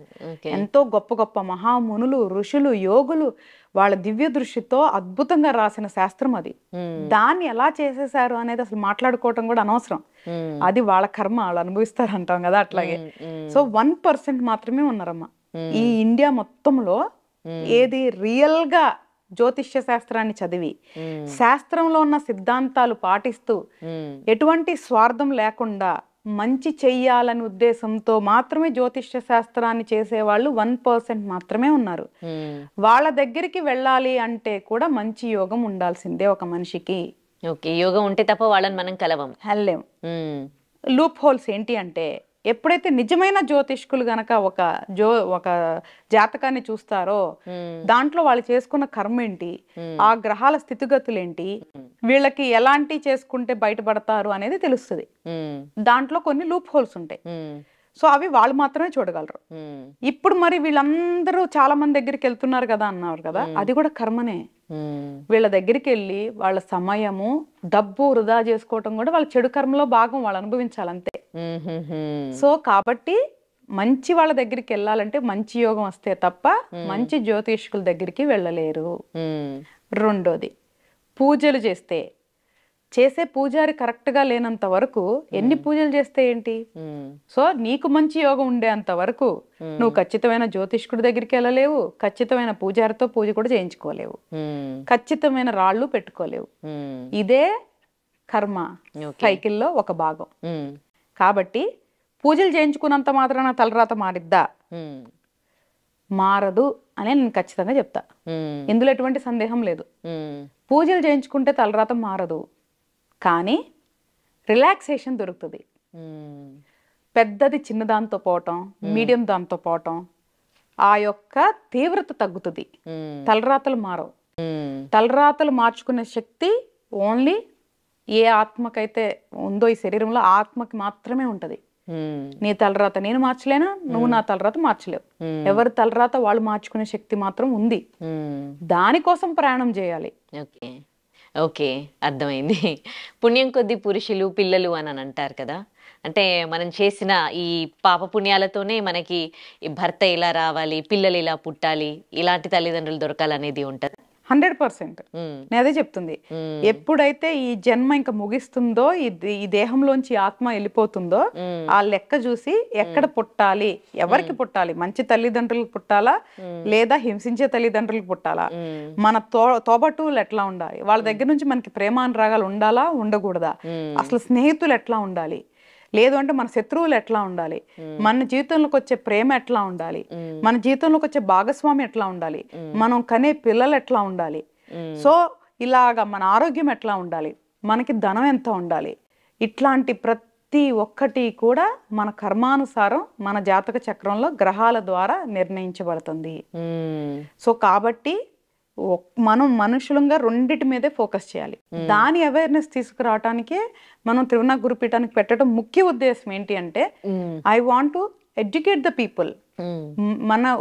ఎంతో గొప్ప గొప్ప మహామునులు, ఋషులు, యోగులు వాళ్ళ దివ్య దృష్టితో అద్భుతంగా రాసిన శాస్త్రం అది. దాన్ని ఎలా చేసేసారు అనేది అసలు మాట్లాడుకోవటం కూడా అనవసరం. అది వాళ్ళ కర్మ, వాళ్ళు అనుభవిస్తారు అంటాం కదా, అట్లాగే. సో 1% మాత్రమే ఉన్నారమ్మా ఈ ఇండియా మొత్తంలో ఏది రియల్ గా జ్యోతిష్య శాస్త్రాన్ని చదివి శాస్త్రంలో ఉన్న సిద్ధాంతాలు పాటిస్తూ ఎటువంటి స్వార్థం లేకుండా మంచి చెయ్యాలని ఉద్దేశంతో మాత్రమే జ్యోతిష్య శాస్త్రాన్ని చేసేవాళ్ళు 1% మాత్రమే ఉన్నారు. వాళ్ళ దగ్గరికి వెళ్ళాలి అంటే కూడా మంచి యోగం ఉండాల్సిందే ఒక మనిషికి. ఓకే, యోగం ఉంటే తప్ప వాళ్ళని మనం వెళ్ళలేం. లూప్ హోల్స్ ఏంటి అంటే, ఎప్పుడైతే నిజమైన జ్యోతిష్కులు గనక ఒక జాతకాన్ని చూస్తారో దాంట్లో వాళ్ళు చేసుకున్న కర్మ ఏంటి, ఆ గ్రహాల స్థితిగతులేంటి, వీళ్ళకి ఎలాంటి చేసుకుంటే బయటపడతారు అనేది తెలుస్తుంది. దాంట్లో కొన్ని లూప్ హోల్స్ ఉంటాయి. సో అవి వాళ్ళు మాత్రమే చూడగలరు. ఇప్పుడు మరి వీళ్ళందరూ చాలా మంది దగ్గరికి వెళ్తున్నారు కదా అన్నారు కదా, అది కూడా కర్మనే. వీళ్ళ దగ్గరికి వెళ్ళి వాళ్ళ సమయము, డబ్బు వృధా చేసుకోవటం కూడా వాళ్ళ చెడు కర్మలో భాగం, వాళ్ళు అనుభవించాలంతే. సో కాబట్టి మంచి వాళ్ళ దగ్గరికి వెళ్ళాలంటే మంచి యోగం వస్తే తప్ప మంచి జ్యోతిష్కుల దగ్గరికి వెళ్ళలేరు. రెండోది, పూజలు చేసే పూజారి కరెక్ట్ గా లేనంత వరకు ఎన్ని పూజలు చేస్తే ఏంటి? సో నీకు మంచి యోగం ఉండేంత వరకు నువ్వు ఖచ్చితమైన జ్యోతిష్కుడి దగ్గరికి వెళ్ళలేవు, ఖచ్చితమైన పూజారితో పూజ కూడా చేయించుకోలేవు, ఖచ్చితమైన రాళ్ళు పెట్టుకోలేవు. ఇదే కర్మ సైకిల్లో ఒక భాగం. కాబట్టి పూజలు చేయించుకున్నంత మాత్రాన తలరాత మారిద్దా? మారదు అని నేను ఖచ్చితంగా చెప్తా. ఇందులో ఎటువంటి సందేహం లేదు. పూజలు చేయించుకుంటే తలరాత మారదు, కానీ రిలాక్సేషన్ దొరుకుతుంది. పెద్దది చిన్నదాంతో పోవటం, మీడియం దాంతో పోవటం, ఆ యొక్క తీవ్రత తగ్గుతుంది. తలరాతలు మారవు. తలరాతలు మార్చుకునే శక్తి ఓన్లీ ఏ ఆత్మకైతే ఉందో ఈ శరీరంలో ఆత్మకి మాత్రమే ఉంటది. నీ తలరాత నేను మార్చలేనా, నువ్వు నా తలరాత మార్చలేవు. ఎవరి తలరాత వాళ్ళు మార్చుకునే శక్తి మాత్రం ఉంది. దానికోసం ప్రయాణం చేయాలి. ఓకే ఓకే, అర్థమైంది. పుణ్యం కొద్ది పురుషులు పిల్లలు అని అంటారు కదా, అంటే మనం చేసిన ఈ పాప పుణ్యాలతోనే మనకి ఈ భర్త ఇలా రావాలి, పిల్లలు ఇలా పుట్టాలి, ఇలాంటి తల్లిదండ్రులు దొరకాలనేది ఉంటది. 100% నేను అదే చెప్తుంది. ఎప్పుడైతే ఈ జన్మ ఇంకా ముగిస్తుందో, ఈ దేహంలోంచి ఆత్మ వెళ్ళిపోతుందో, ఆ లెక్క చూసి ఎక్కడ పుట్టాలి, ఎవరికి పుట్టాలి, మంచి తల్లిదండ్రులకు పుట్టాలా లేదా హింసించే తల్లిదండ్రులకు పుట్టాలా, మన తోబట్టువులు ఎట్లా ఉండాలి, వాళ్ళ దగ్గర నుంచి మనకి ప్రేమానురాగాలు ఉండాలా ఉండకూడదా, అసలు స్నేహితులు ఎట్లా ఉండాలి, లేదు అంటే మన శత్రువులు ఎట్లా ఉండాలి, మన జీవితంలోకి వచ్చే ప్రేమ ఎట్లా ఉండాలి, మన జీవితంలోకి వచ్చే భాగస్వామి ఎట్లా ఉండాలి, మనం కనే పిల్లలు ఎట్లా ఉండాలి, సో ఇలాగా మన ఆరోగ్యం ఎట్లా ఉండాలి, మనకి ధనం ఎంత ఉండాలి, ఇట్లాంటి ప్రతి ఒక్కటి కూడా మన కర్మానుసారం మన జాతక చక్రంలో గ్రహాల ద్వారా నిర్ణయించబడుతుంది. సో కాబట్టి మనం మనుషులంగా రెండిటి మీదే ఫోకస్ చేయాలి. దాని అవేర్నెస్ తీసుకురావటానికే మనం త్రివణ గురుపీఠానికి పెట్టడం ముఖ్య ఉద్దేశం ఏంటి అంటే, I want to educate the people.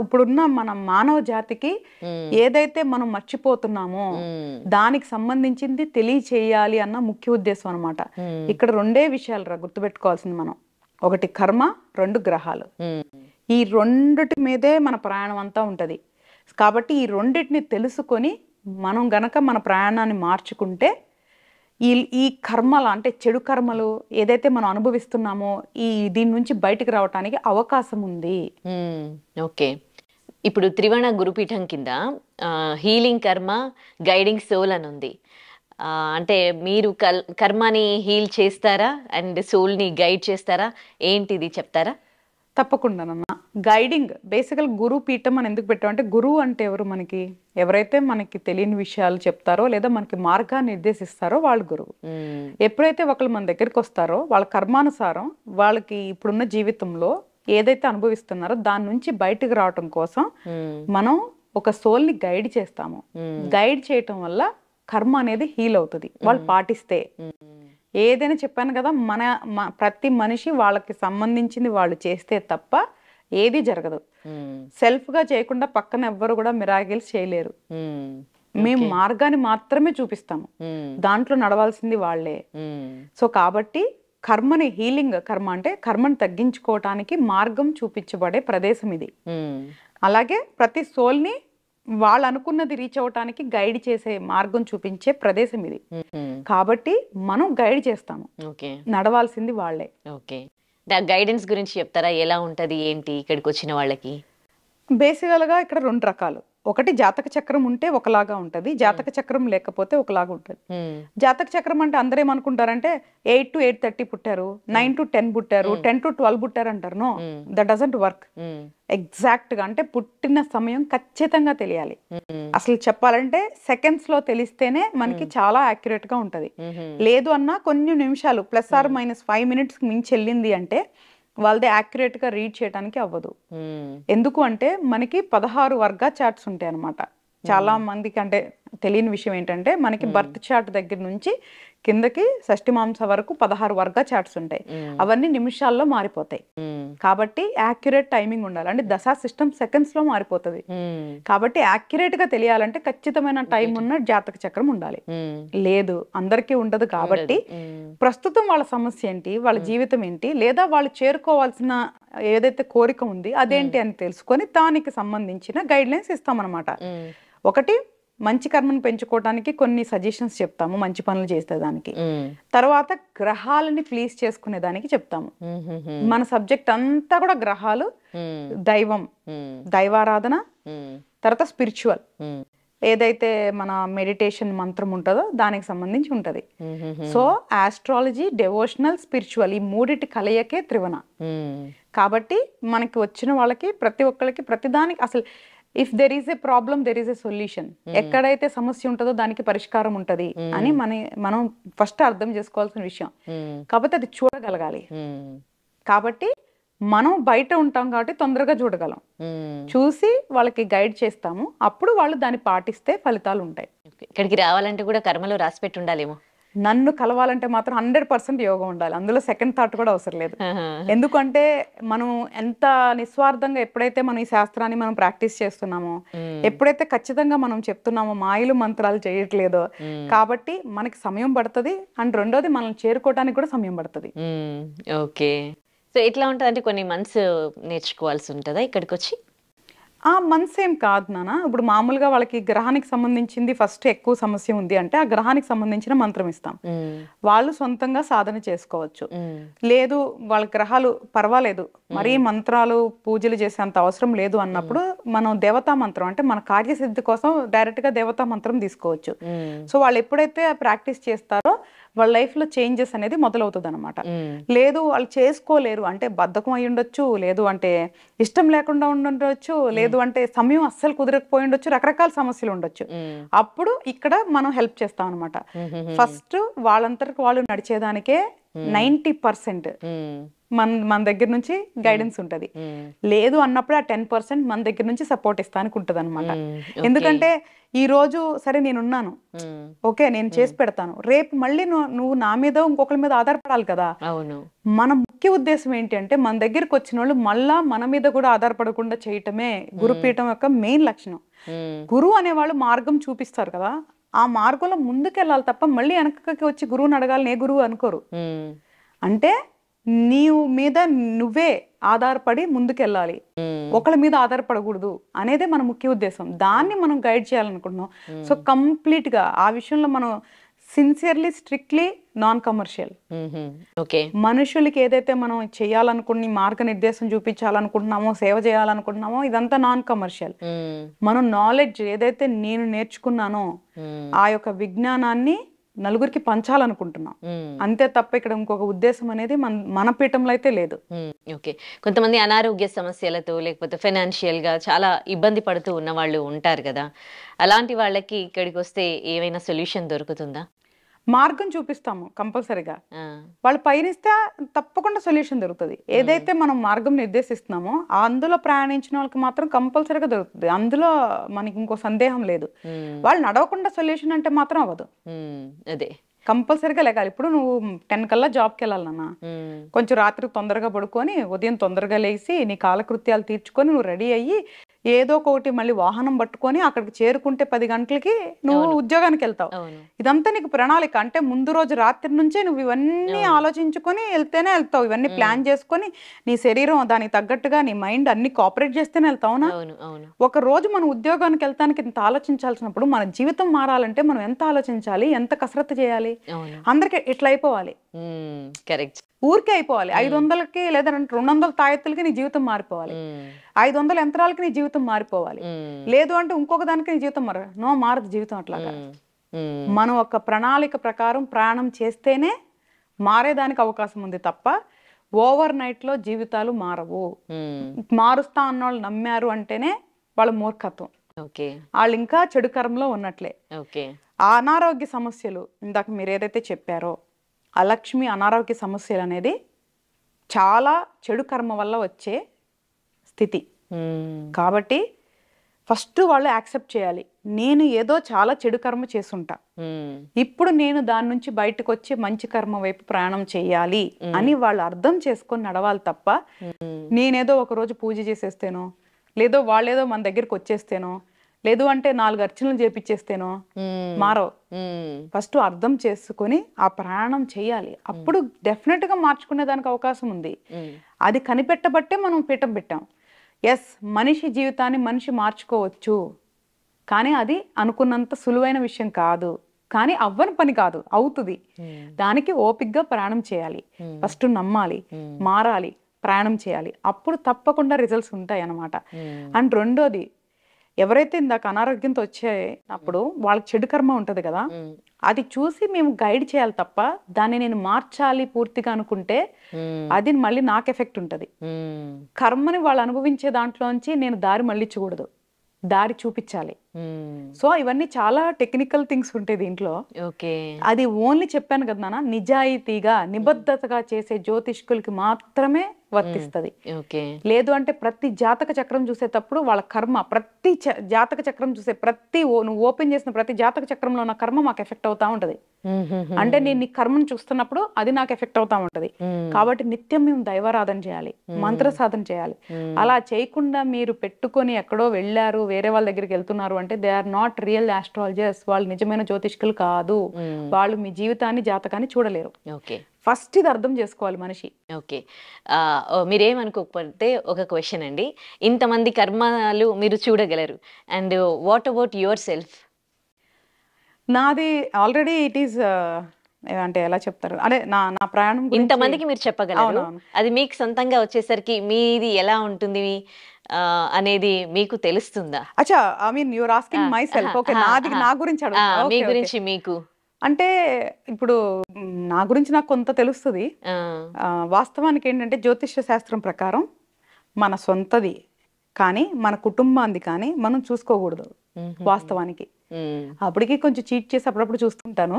ఇప్పుడున్న మన మానవ జాతికి ఏదైతే మనం మర్చిపోతున్నామో దానికి సంబంధించింది తెలియచేయాలి అన్న ముఖ్య ఉద్దేశం అనమాట. ఇక్కడ రెండే విషయాలు గుర్తుపెట్టుకోవాల్సింది మనం, ఒకటి కర్మ, రెండు గ్రహాలు. ఈ రెండిటి మీదే మన ప్రయాణం అంతా ఉంటది. కాబట్టి ఈ రెండింటిని తెలుసుకొని మనం గనక మన ప్రయాణాన్ని మార్చుకుంటే ఈ కర్మలు అంటే చెడు కర్మలు ఏదైతే మనం అనుభవిస్తున్నామో దీని నుంచి బయటకు రావటానికి అవకాశం ఉంది. ఓకే, ఇప్పుడు త్రివణ గురుపీఠం కింద హీలింగ్ కర్మ, గైడింగ్ సోల్ అని ఉంది. అంటే మీరు కర్మని హీల్ చేస్తారా అండ్ సోల్ని గైడ్ చేస్తారా, ఏంటిది చెప్తారా? తప్పకుండానమ్మా. గైడింగ్ బేసికల్ గురు పీఠం అని ఎందుకు పెట్టామంటే, గురువు అంటే ఎవరు? ఎవరైతే మనకి తెలియని విషయాలు చెప్తారో లేదా మనకి మార్గాన్ని నిర్దేశిస్తారో వాళ్ళు గురువు. ఎప్పుడైతే ఒకళ్ళు మన దగ్గరికి వస్తారో వాళ్ళ కర్మానుసారం వాళ్ళకి ఇప్పుడున్న జీవితంలో ఏదైతే అనుభవిస్తున్నారో దాని నుంచి బయటకు రావటం కోసం మనం ఒక సోల్ ని గైడ్ చేస్తాము. గైడ్ చేయటం వల్ల కర్మ అనేది హీల్ అవుతుంది వాళ్ళు పాటిస్తే. ఏదైనా చెప్పాను కదా, ప్రతి మనిషి వాళ్ళకి సంబంధించింది వాళ్ళు చేస్తే తప్ప ఏది జరగదు. సెల్ఫ్ గా చేయకుండా పక్కన ఎవ్వరు కూడా మిరాకిల్స్ చేయలేరు. మేము మార్గాన్ని మాత్రమే చూపిస్తాము, దాంట్లో నడవాల్సింది వాళ్లే. సో కాబట్టి కర్మని హీలింగ్ కర్మ అంటే కర్మని తగ్గించుకోవటానికి మార్గం చూపించబడే ప్రదేశం ఇది. అలాగే ప్రతి సోల్ని వాళ్ళు అనుకున్నది రీచ్ అవటానికి గైడ్ చేసే మార్గం చూపించే ప్రదేశం ఇది. కాబట్టి మనం గైడ్ చేస్తాము, నడవాల్సింది వాళ్ళే. ఓకే, గైడెన్స్ గురించి చెప్తారా? ఎలా ఉంటది ఏంటి ఇక్కడికి వచ్చిన వాళ్ళకి? బేసికల్ గా ఇక్కడ రెండు రకాలు. ఒకటి జాతక చక్రం ఉంటే ఒకలాగా ఉంటది, జాతక చక్రం లేకపోతే ఒకలాగా ఉంటది. జాతక చక్రం అంటే అందరూ ఏమనుకుంటారంటే 8 to 8:30 పుట్టారు, 9 to 10 పుట్టారు, 10 to 12 పుట్టారు అంటారు. No, that doesn't work. Exact గా అంటే పుట్టిన సమయం ఖచ్చితంగా తెలియాలి. అసలు చెప్పాలంటే సెకండ్స్ లో తెలిస్తేనే మనకి చాలా యాక్యురేట్ గా ఉంటది. లేదు అన్నా కొన్ని నిమిషాలు +or-5 minutes మించి వెళ్ళింది అంటే వాళ్ళది యాక్యురేట్ గా రీడ్ చేయడానికి అవ్వదు. ఎందుకు అంటే మనకి 16 వర్గా చార్ట్స్ ఉంటాయి అన్నమాట. చాలా మందికి అంటే తెలియని విషయం ఏంటంటే మనకి బర్త్ చార్ట్ దగ్గర నుంచి కిందకి షష్ఠి మాంస వరకు 16 వర్గా చార్ట్స్ ఉంటాయి. అవన్నీ నిమిషాల్లో మారిపోతాయి. కాబట్టి యాక్యురేట్ టైమింగ్ ఉండాలి. అంటే దశా సిస్టమ్ సెకండ్స్ లో మారిపోతుంది. కాబట్టి యాక్యురేట్ గా తెలియాలంటే ఖచ్చితమైన టైం ఉన్న జాతక చక్రం ఉండాలి. లేదు, అందరికీ ఉండదు. కాబట్టి ప్రస్తుతం వాళ్ళ సమస్య ఏంటి, వాళ్ళ జీవితం ఏంటి, లేదా వాళ్ళు చేరుకోవాల్సిన ఏదైతే కోరిక ఉంది అదేంటి అని తెలుసుకొని దానికి సంబంధించిన గైడ్ లైన్స్ ఇస్తామన్నమాట. ఒకటి మంచి కర్మను పెంచుకోవడానికి కొన్ని సజెషన్స్ చెప్తాము, మంచి పనులు చేస్తే దానికి. తర్వాత గ్రహాలని ప్లీజ్ చేసుకునే దానికి చెప్తాము. మన సబ్జెక్ట్ అంతా కూడా గ్రహాలు, దైవం, దైవారాధన, తర్వాత స్పిరిచువల్ ఏదైతే మన మెడిటేషన్ మంత్రం ఉంటుందో దానికి సంబంధించి ఉంటది. సో ఆస్ట్రాలజీ, డెవోషనల్, స్పిరిచువల్ ఈ మూడిటి కలయికే త్రివణ. కాబట్టి మనకి వచ్చిన వాళ్ళకి ప్రతి ఒక్కరికి ప్రతిదానికి అసలు if there is a problem there is a solution. ఎక్కడైతే సమస్య ఉంటుందో దానికి పరిష్కారం ఉంటది అని మనం ఫస్ట్ అర్థం చేసుకోవాల్సిన విషయం. కాబట్టి అది చూడగలగాలి. కాబట్టి మనం బయట ఉంటాం కాబట్టి తొందరగా చూడగలం. చూసి వాళ్ళకి గైడ్ చేస్తాము, అప్పుడు వాళ్ళు దాన్ని పాటిస్తే ఫలితాలు ఉంటాయి. ఇక్కడికి రావాలంటే కూడా కర్మలో రాసిపెట్టి ఉండాలేమో. నన్ను కలవాలంటే మాత్రం 100% యోగం ఉండాలి, అందులో సెకండ్ థాట్ కూడా అవసరం లేదు. ఎందుకంటే మనం ఎంత నిస్వార్థంగా ఎప్పుడైతే మనం ఈ శాస్త్రాన్ని మనం ప్రాక్టీస్ చేస్తున్నామో, ఎప్పుడైతే ఖచ్చితంగా మనం చెప్తున్నామో, మాయలు మంత్రాలు చేయట్లేదో, కాబట్టి మనకి సమయం పడుతుంది. అండ్ రెండోది మనం చేరుకోవడానికి కూడా సమయం పడుతుంది. ఓకే, సో ఎట్లా ఉంటుంది అంటే కొన్ని మంత్స్ నేర్చుకోవాల్సి ఉంటుందా ఇక్కడికి వచ్చి? మంత్స్ ఏం కాదు నాన్న. ఇప్పుడు మామూలుగా వాళ్ళకి గ్రహానికి సంబంధించింది ఫస్ట్ ఎక్కువ సమస్య ఉంది అంటే ఆ గ్రహానికి సంబంధించిన మంత్రం ఇస్తాం. వాళ్ళు సొంతంగా సాధన చేసుకోవచ్చు. లేదు వాళ్ళ గ్రహాలు పర్వాలేదు, మరీ మంత్రాలు పూజలు చేసేంత అవసరం లేదు అన్నప్పుడు మనం దేవతా మంత్రం అంటే మన కార్యసిద్ధి కోసం డైరెక్ట్ గా దేవతా మంత్రం తీసుకోవచ్చు. సో వాళ్ళు ఎప్పుడైతే ప్రాక్టీస్ చేస్తారో వాళ్ళ లైఫ్ లో చేంజెస్ అనేది మొదలవుతుంది అనమాట. లేదు వాళ్ళు చేసుకోలేరు అంటే బద్ధకం అయి ఉండొచ్చు, లేదు అంటే ఇష్టం లేకుండా ఉండొచ్చు, లేదు అంటే సమయం అస్సలు కుదరకపోయి ఉండొచ్చు, రకరకాల సమస్యలు ఉండొచ్చు. అప్పుడు ఇక్కడ మనం హెల్ప్ చేస్తాం అనమాట. ఫస్ట్ వాళ్ళంతటికి వాళ్ళు నడిచేదానికే 90% మన దగ్గర నుంచి గైడెన్స్ ఉంటది. లేదు అన్నప్పుడు ఆ 10% మన దగ్గర నుంచి సపోర్ట్ ఇస్తానికి ఉంటది అనమాట. ఎందుకంటే ఈ రోజు సరే నేనున్నాను, ఓకే నేను చేసి పెడతాను, రేపు మళ్ళీ నువ్వు నా మీద ఇంకొకరి మీద ఆధారపడాలి కదా. మన ముఖ్య ఉద్దేశం ఏంటి అంటే మన దగ్గరికి వచ్చిన వాళ్ళు మళ్ళా మన మీద కూడా ఆధారపడకుండా చేయటమే గురుపీఠం యొక్క మెయిన్ లక్షణం. గురువు అనేవాళ్ళు మార్గం చూపిస్తారు కదా, ఆ మార్గంలో ముందుకెళ్ళాలి తప్ప మళ్ళీ వెనకకి వచ్చి గురువుని అడగాలి ఏ గురువు అనుకోరు. అంటే నీవు మీద నువ్వే ఆధారపడి ముందుకెళ్ళాలి, ఒకళ్ళ మీద ఆధారపడకూడదు అనేదే మన ముఖ్య ఉద్దేశం. దాన్ని మనం గైడ్ చేయాలనుకుంటున్నాం. సో కంప్లీట్ గా ఆ విషయంలో మనం సిన్సియర్లీ స్ట్రిక్ట్లీ నాన్ కమర్షియల్. మనుషులకి ఏదైతే మనం చేయాలనుకుని మార్గనిర్దేశం చూపించాలనుకుంటున్నామో సేవ చేయాలనుకుంటున్నామో ఇదంతా నాన్ కమర్షియల్. మనం నాలెడ్జ్ ఏదైతే నేను నేర్చుకున్నానో ఆ యొక్క విజ్ఞానాన్ని నలుగురికి పంచాలనుకుంటున్నాం అంతే తప్ప ఇక్కడ ఇంకొక ఉద్దేశం అనేది మన పీఠంలో అయితే లేదు. ఓకే, కొంతమంది అనారోగ్య సమస్యలతో లేకపోతే ఫైనాన్షియల్ గా చాలా ఇబ్బంది పడుతూ ఉన్న వాళ్ళు ఉంటారు కదా, అలాంటి వాళ్ళకి ఇక్కడికి వస్తే ఏమైనా సొల్యూషన్ దొరుకుతుందా? మార్గం చూపిస్తాము కంపల్సరీగా. వాళ్ళు పయనిస్తే తప్పకుండా సొల్యూషన్ దొరుకుతుంది. ఏదైతే మనం మార్గం నిర్దేశిస్తున్నామో అందులో ప్రయాణించిన వాళ్ళకి మాత్రం కంపల్సరీగా దొరుకుతుంది. అందులో మనకి ఇంకో సందేహం లేదు. వాళ్ళు నడవకుండా సొల్యూషన్ అంటే మాత్రం అవ్వదు. అదే కంపల్సరీగా లేగాలి. ఇప్పుడు నువ్వు 10 కల్లా జాబ్కి వెళ్ళాలి నాన్న, కొంచెం రాత్రి తొందరగా పడుకొని ఉదయం తొందరగా లేచి నీ కాలకృత్యాలు తీర్చుకొని నువ్వు రెడీ అయ్యి ఏదో ఒకటి మళ్ళీ వాహనం పట్టుకొని అక్కడికి చేరుకుంటే 10 గంటలకి నువ్వు ఉద్యోగానికి వెళ్తావు. ఇదంతా నీకు ప్రణాళిక. అంటే ముందు రోజు రాత్రి నుంచే నువ్వు ఇవన్నీ ఆలోచించుకొని వెళ్తేనే వెళ్తావు. ఇవన్నీ ప్లాన్ చేసుకొని నీ శరీరం దానికి తగ్గట్టుగా నీ మైండ్ అన్ని కోఆపరేట్ చేస్తేనే వెళ్తావునా. ఒక రోజు మనం ఉద్యోగానికి వెళ్తానికి ఇంత ఆలోచించాల్సినప్పుడు మన జీవితం మారాలంటే మనం ఎంత ఆలోచించాలి, ఎంత కసరత్తు చేయాలి. అందరికి ఇట్లా అయిపోవాలి, ఊరికే అయిపోవాలి. 500కి లేదా 200 తాయెత్తులకి నీ జీవితం మారిపోవాలి, 500 యంత్రాలకి నీ జీవితం మారిపోవాలి. లేదు అంటే ఇంకొక దానికి నీ జీవితం మారదు జీవితం. అట్లాగా మనం ఒక ప్రణాళిక ప్రకారం ప్రయాణం చేస్తేనే మారేదానికి అవకాశం ఉంది తప్ప ఓవర్ నైట్ లో జీవితాలు మారవు. మారుస్తా అన్నోళ్ళు నమ్మారు అంటేనే వాళ్ళ మూర్ఖత్వం. వాళ్ళు ఇంకా చెడు కర్మలో ఉన్నట్లే. అనారోగ్య సమస్యలు ఇందాక మీరు ఏదైతే చెప్పారో అలక్ష్మి అనారోగ్య సమస్యలు అనేది చాలా చెడు కర్మ వల్ల వచ్చే స్థితి. కాబట్టి ఫస్ట్ వాళ్ళు యాక్సెప్ట్ చేయాలి, నేను ఏదో చాలా చెడు కర్మ చేసుంటా, ఇప్పుడు నేను దాని నుంచి బయటకు వచ్చి మంచి కర్మ వైపు ప్రయాణం చేయాలి అని వాళ్ళు అర్థం చేసుకొని నడవాలి తప్ప నేనేదో ఒక రోజు పూజ చేసేస్తేనో, లేదో వాళ్ళేదో మన దగ్గరికి వచ్చేస్తేనో, లేదు అంటే 4 అర్చనలు చేపిచ్చేస్తేనో మారవు. ఫస్ట్ అర్థం చేసుకొని ఆ ప్రయాణం చేయాలి. అప్పుడు డెఫినెట్ గా మార్చుకునే దానికి అవకాశం ఉంది. అది కనిపెట్టబట్టే మనం పీఠం పెట్టాం. ఎస్, మనిషి జీవితాన్ని మనిషి మార్చుకోవచ్చు, కానీ అది అనుకున్నంత సులువైన విషయం కాదు. కానీ అవ్వని పని కాదు, అవుతుంది. దానికి ఓపిక్గా ప్రయాణం చేయాలి. ఫస్ట్ నమ్మాలి, మారాలి, ప్రయాణం చేయాలి. అప్పుడు తప్పకుండా రిజల్ట్స్ ఉంటాయి అన్నమాట. అండ్ రెండోది, ఎవరైతే ఇందాక అనారోగ్యంతో వచ్చేటప్పుడు వాళ్ళకి చెడు కర్మ ఉంటది కదా, అది చూసి మేము గైడ్ చేయాలి తప్ప దాన్ని నేను మార్చాలి పూర్తిగా అనుకుంటే అది మళ్ళీ నాకు ఎఫెక్ట్ ఉంటది. కర్మని వాళ్ళు అనుభవించే దాంట్లోంచి నేను దారి మళ్ళించకూడదు, దారి చూపించాలి. సో ఇవన్నీ చాలా టెక్నికల్ థింగ్స్ ఉంటాయి దీంట్లో. అది ఓన్లీ చెప్పాను కదా నాన్న, నిజాయితీగా నిబద్ధతగా చేసే జ్యోతిష్కులకి మాత్రమే వర్తిస్తుంది. లేదు అంటే ప్రతి జాతక చక్రం చూసేటప్పుడు వాళ్ళ కర్మ, ప్రతి జాతక చక్రం చూసే నువ్వు ఓపెన్ చేసిన ప్రతి జాతక చక్రంలో ఉన్న కర్మ మాకు ఎఫెక్ట్ అవుతా ఉంటది. అంటే నేను నీ కర్మను చూస్తున్నప్పుడు అది నాకు ఎఫెక్ట్ అవుతా ఉంటది. కాబట్టి నిత్యం మేము దైవారాధన చేయాలి, మంత్ర సాధన చేయాలి. అలా చేయకుండా మీరు పెట్టుకొని ఎక్కడో వెళ్ళారు, వేరే వాళ్ళ దగ్గరికి వెళ్తున్నారు అంటే they are not real astrologers. వాళ్ళు నిజమైన జ్యోతిష్కులు కాదు. వాళ్ళు మీ జీవితాన్ని జాతకాన్ని చూడలేరు. ఫస్ట్ ఇది అర్థం చేసుకోవాలి మనిషి. ఓకే, మీరేమనుకోకపోతే ఒక క్వశ్చన్ అండి. ఇంతమంది కర్మలు మీరు చూడగలరు, and what about your self? నాది ఆల్రెడీ ఇట్ ఈస్ అంటే ఎలా చెప్తారు, అదే నా నా ప్రయాణం ఇంతమందికి మీరు చెప్పగలరు. అది మీకు సొంతంగా వచ్చేసరికి మీది ఎలా ఉంటుంది అనేది మీకు తెలుస్తుందా? అచ్చా, I mean your asking my self. Okay, నాది నా గురించి అడుగుతా. మీ గురించి మీకు అంటే ఇప్పుడు నా గురించి నాకు కొంత తెలుస్తుంది. వాస్తవానికి ఏంటంటే జ్యోతిష్య శాస్త్రం ప్రకారం మన సొంతది కానీ మన కుటుంబాన్ని కానీ మనం చూసుకోకూడదు వాస్తవానికి. అప్పటికి కొంచెం చీట్ చేసి అప్పుడప్పుడు చూస్తుంటాను,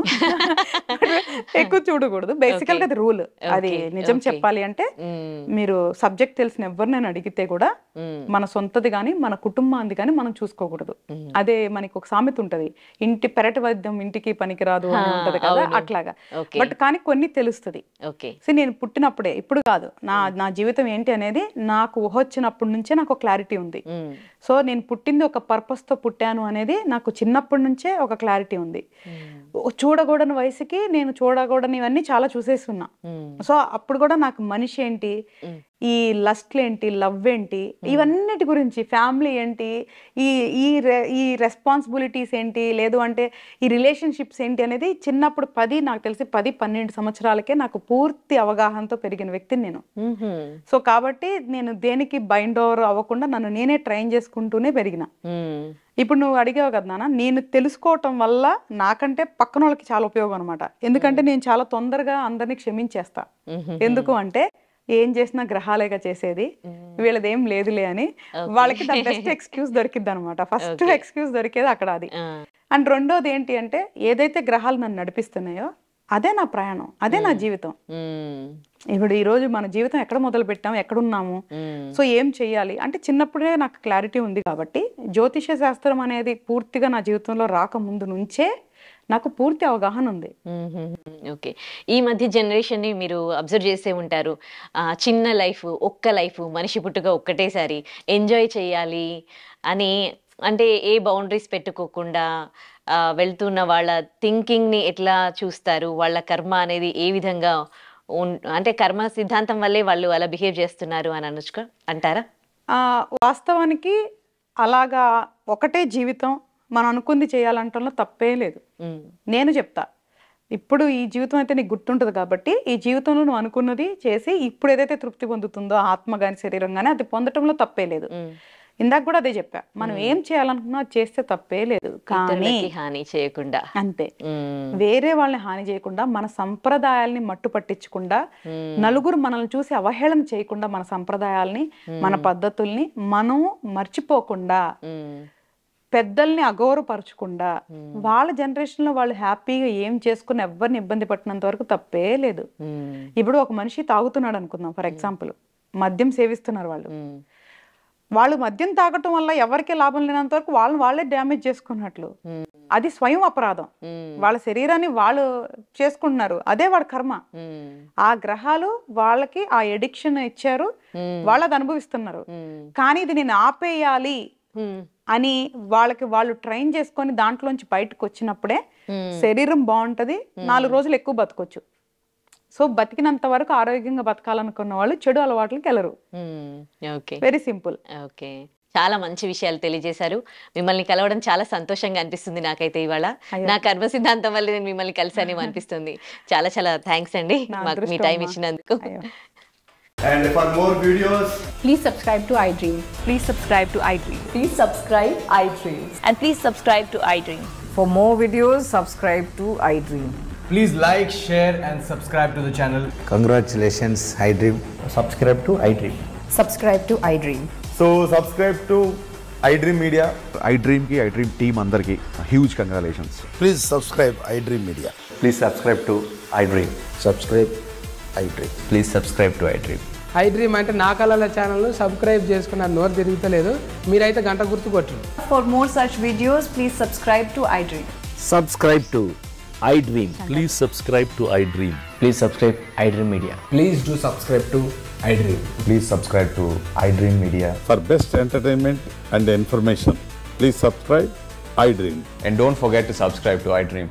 ఎక్కువ చూడకూడదు. బేసికల్ గా అది రూల్. అది నిజం చెప్పాలి అంటే మీరు సబ్జెక్ట్ తెలిసిన ఎవరినైనా అడిగితే కూడా మన సొంతది కానీ మన కుటుంబాన్ని కానీ మనం చూసుకోకూడదు. అదే మనకి ఒక సామెత ఉంటది, ఇంటి పెరటి వైద్యం ఇంటికి పనికిరాదు అని ఉంటది కదా, అట్లాగా. బట్ కానీ కొన్ని తెలుస్తుంది. సో నేను పుట్టినప్పుడే, ఇప్పుడు కాదు, నా జీవితం ఏంటి అనేది నాకు ఊహ వచ్చినప్పటి నుంచే నాకు క్లారిటీ ఉంది. సో నేను పుట్టింది ఒక పర్పస్ తో పుట్టాను అనేది నాకు చిన్నప్పటి నుంచే ఒక క్లారిటీ ఉంది. చూడకూడని వయసుకి నేను చూడకూడనివన్నీ చాలా చూసేస్తున్నా. సో అప్పుడు కూడా నాకు మనిషి ఏంటి, ఈ లస్ట్లు ఏంటి, లవ్ ఏంటి, ఇవన్నిటి గురించి, ఫ్యామిలీ ఏంటి, ఈ ఈ రెస్పాన్సిబిలిటీస్ ఏంటి, లేదు అంటే ఈ రిలేషన్షిప్స్ ఏంటి అనేది చిన్నప్పుడు నాకు తెలిసి 10-12 సంవత్సరాలకే నాకు పూర్తి అవగాహనతో పెరిగిన వ్యక్తిని నేను. సో కాబట్టి నేను దేనికి బైండ్ ఓవర్ అవ్వకుండా నన్ను నేనే ట్రైన్ చేసుకుంటూనే పెరిగిన. ఇప్పుడు నువ్వు అడిగావు కదా నాన్న, నేను తెలుసుకోవటం వల్ల నాకంటే పక్కన వాళ్ళకి చాలా ఉపయోగం అనమాట. ఎందుకంటే నేను చాలా తొందరగా అందరినీ క్షమించేస్తా. ఎందుకు అంటే ఏం చేసినా గ్రహాలేగా చేసేది, వీళ్ళదేం లేదులే అని వాళ్ళకి బెస్ట్ ఎక్స్క్యూజ్ దొరికిద్ది అనమాట. ఫస్ట్ ఎక్స్క్యూజ్ దొరికేది అక్కడ అది. అండ్ రెండోది ఏంటి అంటే ఏదైతే గ్రహాలు నన్ను నడిపిస్తున్నాయో అదే నా ప్రయాణం, అదే నా జీవితం. ఇప్పుడు ఈ రోజు మన జీవితం ఎక్కడ మొదలు పెట్టాము, ఎక్కడున్నాము, సో ఏం చెయ్యాలి అంటే చిన్నప్పుడే నాకు క్లారిటీ ఉంది. కాబట్టి జ్యోతిష శాస్త్రం అనేది పూర్తిగా నా జీవితంలో రాకముందు నుంచే నాకు పూర్తి అవగాహన ఉంది. ఓకే, ఈ మధ్య జనరేషన్ ని మీరు అబ్జర్వ్ చేసే ఉంటారు. చిన్న లైఫ్, ఒక్క లైఫ్, మనిషి పుట్టుక ఒక్కటేసారి ఎంజాయ్ చేయాలి అని, అంటే ఏ బౌండరీస్ పెట్టుకోకుండా వెళ్తున్న వాళ్ళ థింకింగ్ ని ఎట్లా చూస్తారు, వాళ్ళ కర్మ అనేది ఏ విధంగా అంటే కర్మ సిద్ధాంతం వల్లే వాళ్ళు అలా బిహేవ్ చేస్తున్నారు అని అనొచ్చు అంటారా? వాస్తవానికి అలాగా ఒకటే జీవితం, మనం అనుకుంది చేయాలంటంలో తప్పే లేదు. నేను చెప్తా, ఇప్పుడు ఈ జీవితం అయితే నీకు గుర్తుంటుంది కాబట్టి ఈ జీవితంలో నువ్వు అనుకున్నది చేసి ఇప్పుడు ఏదైతే తృప్తి పొందుతుందో ఆత్మ గాని శరీరం గానీ అది పొందటంలో తప్పే లేదు. ఇందాక కూడా అదే చెప్పా, మనం ఏం చేయాలనుకున్నా చేస్తే తప్పే లేదు, కానీ హాని చేయకుండా, అంతే, వేరే వాళ్ళని హాని చేయకుండా, మన సంప్రదాయాల్ని మట్టు పట్టించకుండా, నలుగురు మనల్ని చూసి అవహేళన చేయకుండా, మన సంప్రదాయాల్ని మన పద్ధతుల్ని మనం మర్చిపోకుండా, పెద్దల్ని అగౌరవపరచకుండా, వాళ్ళ జనరేషన్ లో వాళ్ళు హ్యాపీగా ఏం చేసుకుని ఎవరిని ఇబ్బంది పట్టినంత వరకు తప్పే లేదు. ఇప్పుడు ఒక మనిషి తాగుతున్నాడు అనుకుందాం, ఫర్ ఎగ్జాంపుల్ మద్యం సేవిస్తున్నారు వాళ్ళు మద్యం తాగటం వల్ల ఎవరికి లాభం లేనంత వరకు వాళ్ళే డ్యామేజ్ చేసుకున్నట్లు, అది స్వయం అపరాధం. వాళ్ళ శరీరాన్ని వాళ్ళు చేసుకుంటున్నారు, అదే వాడి కర్మ. ఆ గ్రహాలు వాళ్ళకి ఆ ఎడిక్షన్ ఇచ్చారు, వాళ్ళు అది అనుభవిస్తున్నారు. కానీ ఇది నేను ఆపేయాలి అని వాళ్ళు ట్రైన్ చేసుకొని దాంట్లోంచి బయటకు వచ్చినప్పుడే శరీరం బాగుంటది, 4 రోజులు ఎక్కువ బతకొచ్చు. సో బతికినంత వరకు ఆరోగ్యంగా బతకాలనుకున్న వాళ్ళు చెడు అలవాట్లకి వెళ్ళరు. Very simple. ఓకే, చాలా మంచి విషయాలు తెలియజేశారు. మిమ్మల్ని కలవడం చాలా సంతోషంగా అనిపిస్తుంది నాకైతే. ఇవాళ నా కర్మ సిద్ధాంతం వల్ల నేను మిమ్మల్ని కలిసానేమో అనిపిస్తుంది. చాలా చాలా థ్యాంక్స్ అండి మాకు మీ టైం ఇచ్చినందుకు. And for more videos, please subscribe to iDream. Please subscribe to iDream. Please subscribe iDream. And please subscribe to iDream. For more videos, subscribe to iDream. please like, share and subscribe to the channel. Congratulations, iDream. Subscribe to iDream. Subscribe to iDream. So subscribe to iDream Media. iDream team andarki huge congratulations. Please subscribe iDream Media. Please subscribe to iDream. Subscribe iDream. Please subscribe to iDream. iDream అంటే నా కళల channel subscribe చేసుకున్న నోరు తిరుగుతలేదు, మీరైతే గంట గుర్తు కొట్టండి. For more such videos, please subscribe to iDream. Subscribe to iDream. Please subscribe to iDream. Please subscribe iDream Media. Please do subscribe to iDream. Please subscribe to iDream Media. For best entertainment and information, please subscribe iDream. And don't forget to subscribe to iDream.